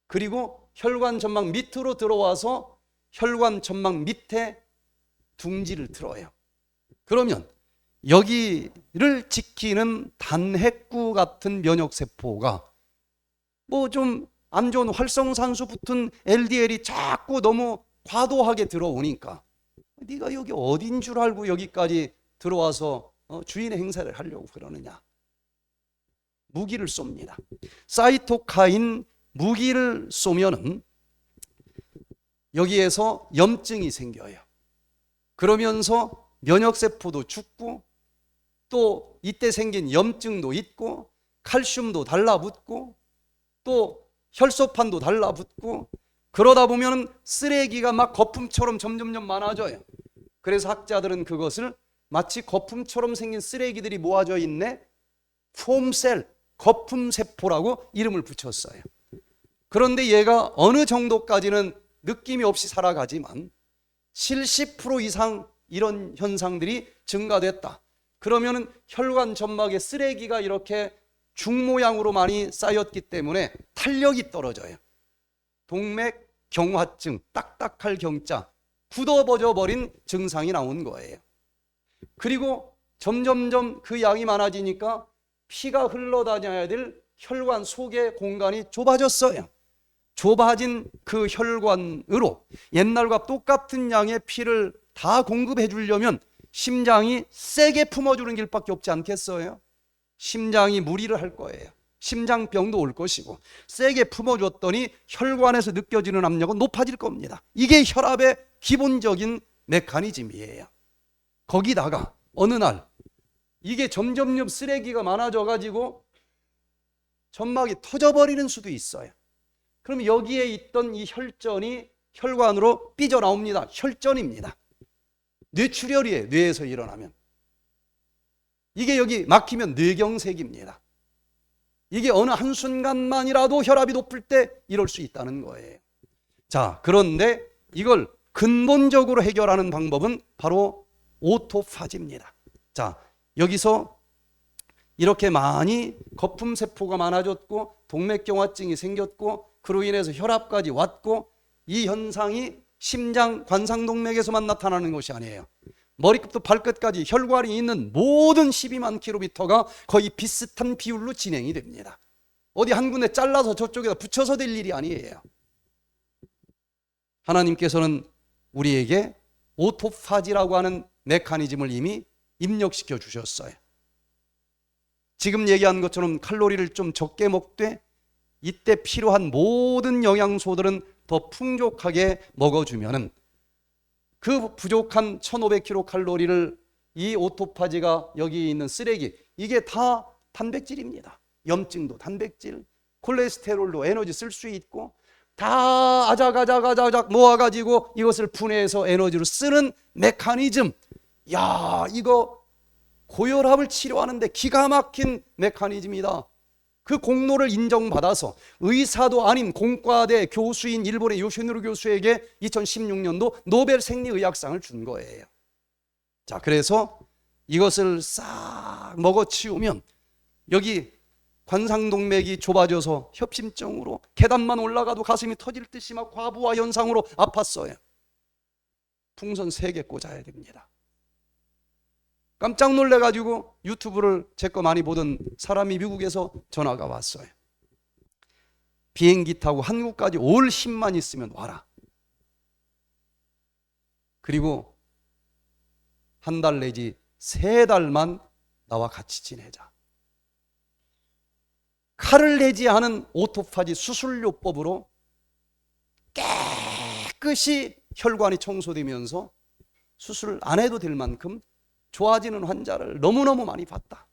그리고 혈관 점막 밑으로 들어와서 혈관 점막 밑에 둥지를 틀어요. 그러면 여기를 지키는 단핵구 같은 면역세포가 뭐 좀 안 좋은 활성산소 붙은 LDL이 자꾸 너무 과도하게 들어오니까, 네가 여기 어딘 줄 알고 여기까지 들어와서 주인의 행세를 하려고 그러느냐. 무기를 쏩니다. 사이토카인 무기를 쏘면은 여기에서 염증이 생겨요. 그러면서 면역세포도 죽고, 또 이때 생긴 염증도 있고, 칼슘도 달라붙고, 또 혈소판도 달라붙고, 그러다 보면 쓰레기가 막 거품처럼 점점점 많아져요. 그래서 학자들은 그것을 마치 거품처럼 생긴 쓰레기들이 모아져 있네, 폼셀, 거품세포라고 이름을 붙였어요. 그런데 얘가 어느 정도까지는 느낌이 없이 살아가지만 70% 이상 이런 현상들이 증가됐다. 그러면은 혈관 점막에 쓰레기가 이렇게 중 모양으로 많이 쌓였기 때문에 탄력이 떨어져요. 동맥 경화증, 딱딱할 경자, 굳어버져 버린 증상이 나온 거예요. 그리고 점점점 그 양이 많아지니까 피가 흘러다녀야 될 혈관 속의 공간이 좁아졌어요. 좁아진 그 혈관으로 옛날과 똑같은 양의 피를 다 공급해 주려면 심장이 세게 품어주는 길밖에 없지 않겠어요? 심장이 무리를 할 거예요. 심장병도 올 것이고, 세게 품어줬더니 혈관에서 느껴지는 압력은 높아질 겁니다. 이게 혈압의 기본적인 메커니즘이에요. 거기다가 어느 날 이게 점점점 쓰레기가 많아져 가지고 점막이 터져버리는 수도 있어요. 그럼 여기에 있던 이 혈전이 혈관으로 삐져나옵니다. 혈전입니다. 뇌출혈이에요. 뇌에서 일어나면. 이게 여기 막히면 뇌경색입니다. 이게 어느 한순간만이라도 혈압이 높을 때 이럴 수 있다는 거예요. 자, 그런데 이걸 근본적으로 해결하는 방법은 바로 오토파지입니다. 자, 여기서 이렇게 많이 거품세포가 많아졌고 동맥경화증이 생겼고 그로 인해서 혈압까지 왔고, 이 현상이 심장 관상동맥에서만 나타나는 것이 아니에요. 머리끝부터 발끝까지 혈관이 있는 모든 12만 킬로미터가 거의 비슷한 비율로 진행이 됩니다. 어디 한 군데 잘라서 저쪽에다 붙여서 될 일이 아니에요. 하나님께서는 우리에게 오토파지라고 하는 메커니즘을 이미 입력시켜 주셨어요. 지금 얘기한 것처럼 칼로리를 좀 적게 먹되 이때 필요한 모든 영양소들은 더 풍족하게 먹어주면은 그 부족한 1500kcal 이 오토파지가 여기 있는 쓰레기, 이게 다 단백질입니다. 염증도 단백질, 콜레스테롤도 에너지 쓸 수 있고, 다 아작아작 모아가지고 이것을 분해해서 에너지로 쓰는 메커니즘. 야, 이거 고혈압을 치료하는데 기가 막힌 메커니즘이다. 그 공로를 인정받아서 의사도 아닌 공과대 교수인 일본의 요시노리 교수에게 2016년도 노벨 생리의학상을 준 거예요. 자, 그래서 이것을 싹 먹어치우면 여기 관상동맥이 좁아져서 협심증으로 계단만 올라가도 가슴이 터질 듯이 막 과부하 현상으로 아팠어요. 풍선 3개 꽂아야 됩니다. 깜짝 놀래가지고 유튜브를 제 거 많이 보던 사람이 미국에서 전화가 왔어요. 비행기 타고 한국까지 올 힘만 있으면 와라. 그리고 한 달 내지 3달만 나와 같이 지내자. 칼을 내지 않은 오토파지 수술요법으로 깨끗이 혈관이 청소되면서 수술 안 해도 될 만큼 좋아지는 환자를 너무너무 많이 봤다.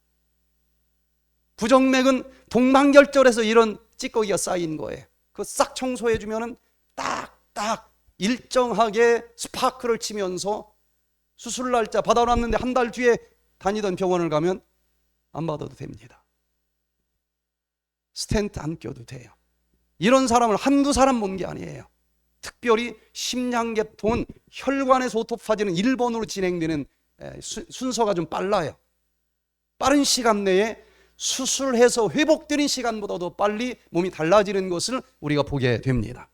부정맥은 동방결절에서 이런 찌꺼기가 쌓인 거예요. 그거 싹 청소해주면 딱딱 일정하게 스파크를 치면서 수술 날짜 받아놨는데 한 달 뒤에 다니던 병원을 가면 안 받아도 됩니다. 스텐트 안 껴도 돼요. 이런 사람을 한두 사람 본 게 아니에요. 특별히 심장계통은 혈관에서 오토파지는 1번으로 진행되는 순서가 좀 빨라요. 빠른 시간 내에 수술해서 회복되는 시간보다 더 빨리 몸이 달라지는 것을 우리가 보게 됩니다.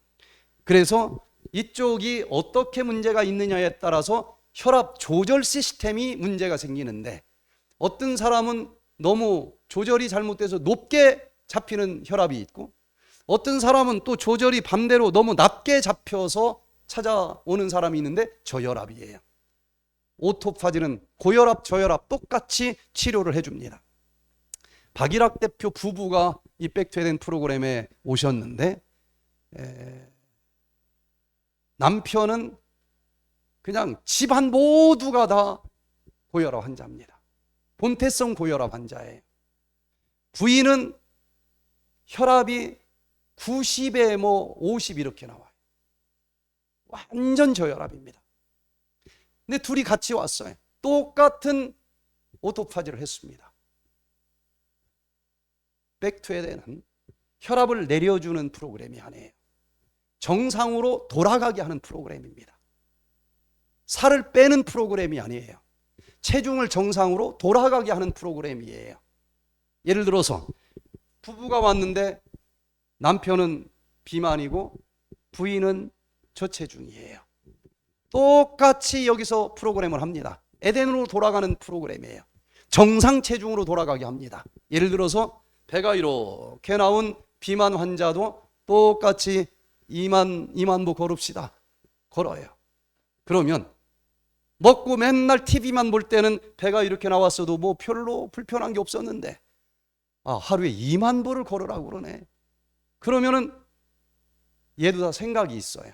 그래서 이쪽이 어떻게 문제가 있느냐에 따라서 혈압 조절 시스템이 문제가 생기는데, 어떤 사람은 너무 조절이 잘못돼서 높게 잡히는 혈압이 있고, 어떤 사람은 또 조절이 반대로 너무 낮게 잡혀서 찾아오는 사람이 있는데 저혈압이에요. 오토파지는 고혈압, 저혈압 똑같이 치료를 해줍니다. 박일학 대표 부부가 이 백투에덴 프로그램에 오셨는데, 남편은 그냥 집안 모두가 다 고혈압 환자입니다. 본태성 고혈압 환자예요. 부인은 혈압이 90에 50 이렇게 나와요. 완전 저혈압입니다. 근데 둘이 같이 왔어요. 똑같은 오토파지를 했습니다. 백투에덴은 혈압을 내려주는 프로그램이 아니에요. 정상으로 돌아가게 하는 프로그램입니다. 살을 빼는 프로그램이 아니에요. 체중을 정상으로 돌아가게 하는 프로그램이에요. 예를 들어서 부부가 왔는데 남편은 비만이고 부인은 저체중이에요. 똑같이 여기서 프로그램을 합니다. 에덴으로 돌아가는 프로그램이에요. 정상 체중으로 돌아가게 합니다. 예를 들어서 배가 이렇게 나온 비만 환자도 똑같이 2만 보 걸읍시다. 걸어요. 그러면 먹고 맨날 TV만 볼 때는 배가 이렇게 나왔어도 뭐 별로 불편한 게 없었는데 하루에 2만 보를 걸으라고 그러네. 그러면은 얘도 다 생각이 있어요.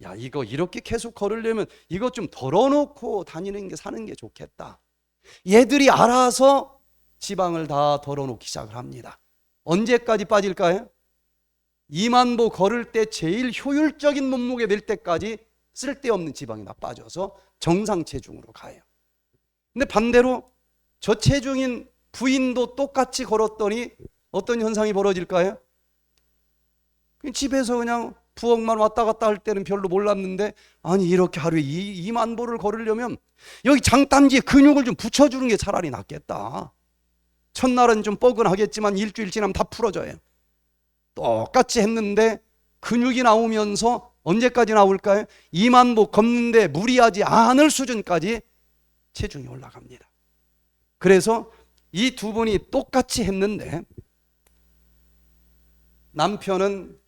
야, 이거 이렇게 계속 걸으려면 이거 좀 덜어놓고 다니는 게 사는 게 좋겠다. 얘들이 알아서 지방을 다 덜어놓기 시작을 합니다. 언제까지 빠질까요? 2만 보 걸을 때 제일 효율적인 몸무게 될 때까지 쓸데없는 지방이 다 빠져서 정상 체중으로 가요. 근데 반대로 저체중인 부인도 똑같이 걸었더니 어떤 현상이 벌어질까요? 집에서 그냥 부엌만 왔다 갔다 할 때는 별로 몰랐는데 아니 이렇게 하루에 2만 보를 걸으려면 여기 장딴지에 근육을 좀 붙여주는 게 차라리 낫겠다. 첫날은 좀 뻐근하겠지만 일주일 지나면 다 풀어져요. 똑같이 했는데 근육이 나오면서 언제까지 나올까요? 2만 보 걷는데 무리하지 않을 수준까지 체중이 올라갑니다. 그래서 이 두 분이 똑같이 했는데 남편은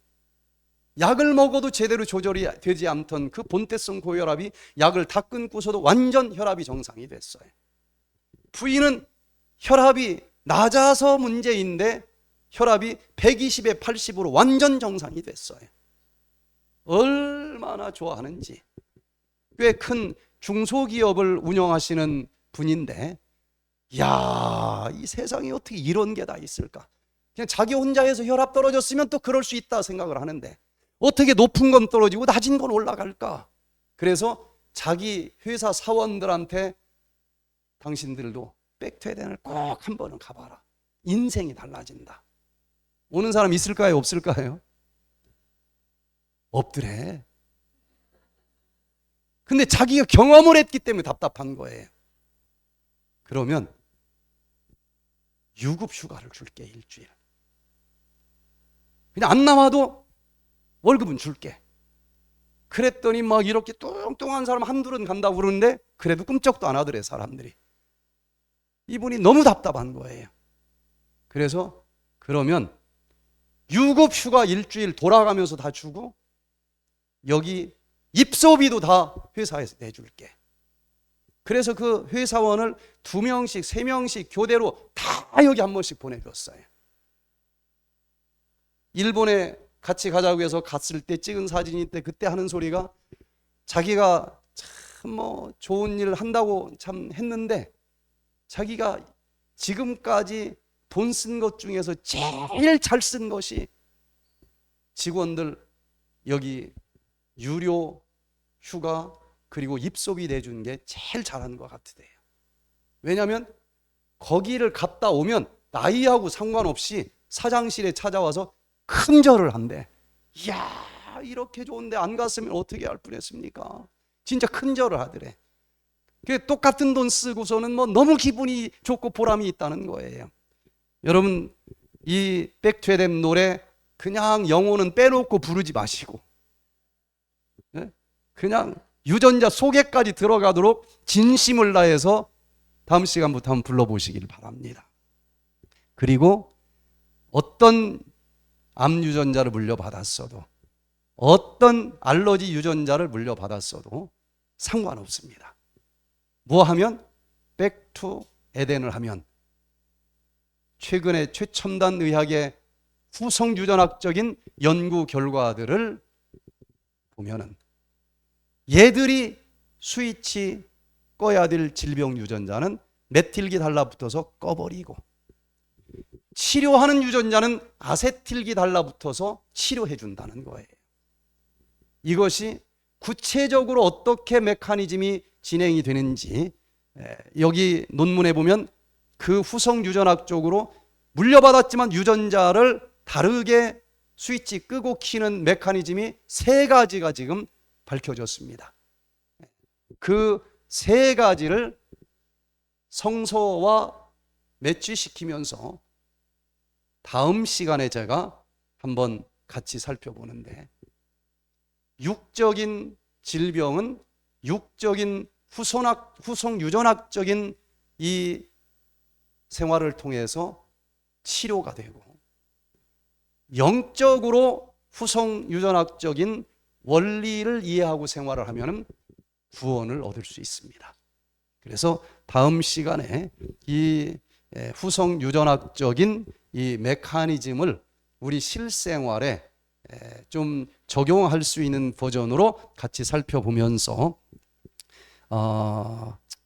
약을 먹어도 제대로 조절이 되지 않던 그 본태성 고혈압이 약을 다 끊고서도 완전 혈압이 정상이 됐어요. 부인은 혈압이 낮아서 문제인데 혈압이 120에 80으로 완전 정상이 됐어요. 얼마나 좋아하는지. 꽤 큰 중소기업을 운영하시는 분인데 야, 이 세상에 어떻게 이런 게 다 있을까? 그냥 자기 혼자 해서 혈압 떨어졌으면 또 그럴 수 있다 생각을 하는데 어떻게 높은 건 떨어지고 낮은 건 올라갈까? 그래서 자기 회사 사원들한테 당신들도 백투에덴을 꼭 한 번은 가봐라. 인생이 달라진다. 오는 사람 있을까요? 없을까요? 없더래. 근데 자기가 경험을 했기 때문에 답답한 거예요. 그러면 유급 휴가를 줄게, 일주일. 그냥 안 나와도 월급은 줄게. 그랬더니 막 이렇게 뚱뚱한 사람 한둘은 간다고 그러는데 그래도 꿈쩍도 안 하더래, 사람들이. 이분이 너무 답답한 거예요. 그래서 그러면 유급 휴가 일주일 돌아가면서 다 주고 여기 입소비도 다 회사에서 내줄게. 그래서 그 회사원을 2명씩 3명씩 교대로 다 여기 한 번씩 보내줬어요. 일본에 같이 가자고 해서 갔을 때 찍은 사진이 있대. 그때 하는 소리가 자기가 참 뭐 좋은 일 한다고 참 했는데 자기가 지금까지 돈 쓴 것 중에서 제일 잘 쓴 것이 직원들 여기 유료 휴가 그리고 입소비 내준 게 제일 잘한 것 같으대요. 왜냐하면 거기를 갔다 오면 나이하고 상관없이 사장실에 찾아와서 큰절을 한대. 이야, 이렇게 좋은데 안 갔으면 어떻게 할 뻔했습니까? 진짜 큰절을 하더래. 똑같은 돈 쓰고서는 뭐 너무 기분이 좋고 보람이 있다는 거예요. 여러분, 이 백투에덴 노래 그냥 영혼은 빼놓고 부르지 마시고 그냥 유전자 속에까지 들어가도록 진심을 다해서 다음 시간부터 한번 불러보시길 바랍니다. 그리고 어떤 암 유전자를 물려받았어도 어떤 알러지 유전자를 물려받았어도 상관없습니다. 뭐 하면? 백투에덴을 하면 최근에 최첨단 의학의 후성 유전학적인 연구 결과들을 보면은 얘들이 스위치 꺼야 될 질병 유전자는 메틸기 달라붙어서 꺼버리고 치료하는 유전자는 아세틸기 달라붙어서 치료해 준다는 거예요. 이것이 구체적으로 어떻게 메커니즘이 진행이 되는지 여기 논문에 보면 그 후성 유전학적으로 물려받았지만 유전자를 다르게 스위치 끄고 키는 메커니즘이 3가지가 지금 밝혀졌습니다. 그 3가지를 성서와 매치시키면서 다음 시간에 제가 한번 같이 살펴보는데 육적인 질병은 육적인 후속 유전학적인 이 생활을 통해서 치료가 되고, 영적으로 후속 유전학적인 원리를 이해하고 생활을 하면 구원을 얻을 수 있습니다. 그래서 다음 시간에 이 후속 유전학적인 이 메커니즘을 우리 실생활에 좀 적용할 수 있는 버전으로 같이 살펴보면서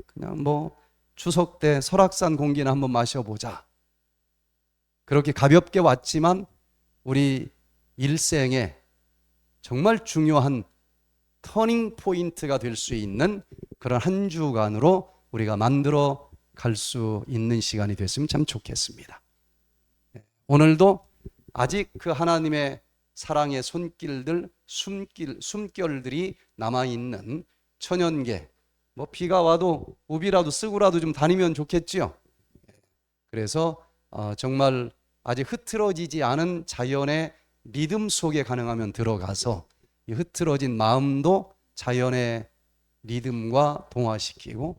그냥 뭐 추석 때 설악산 공기나 한번 마셔보자, 그렇게 가볍게 왔지만 우리 일생에 정말 중요한 터닝 포인트가 될 수 있는 그런 한 주간으로 우리가 만들어 갈 수 있는 시간이 됐으면 참 좋겠습니다. 오늘도 아직 그 하나님의 사랑의 손길들, 숨결들이 남아있는 천연계, 뭐 비가 와도 우비라도 쓰고라도 좀 다니면 좋겠지요. 그래서 정말 아직 흐트러지지 않은 자연의 리듬 속에 가능하면 들어가서 이 흐트러진 마음도 자연의 리듬과 동화시키고,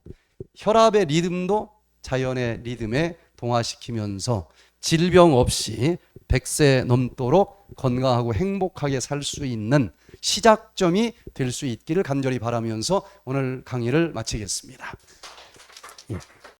혈압의 리듬도 자연의 리듬에 동화시키면서 질병 없이 100세 넘도록 건강하고 행복하게 살 수 있는 시작점이 될 수 있기를 간절히 바라면서 오늘 강의를 마치겠습니다. 예.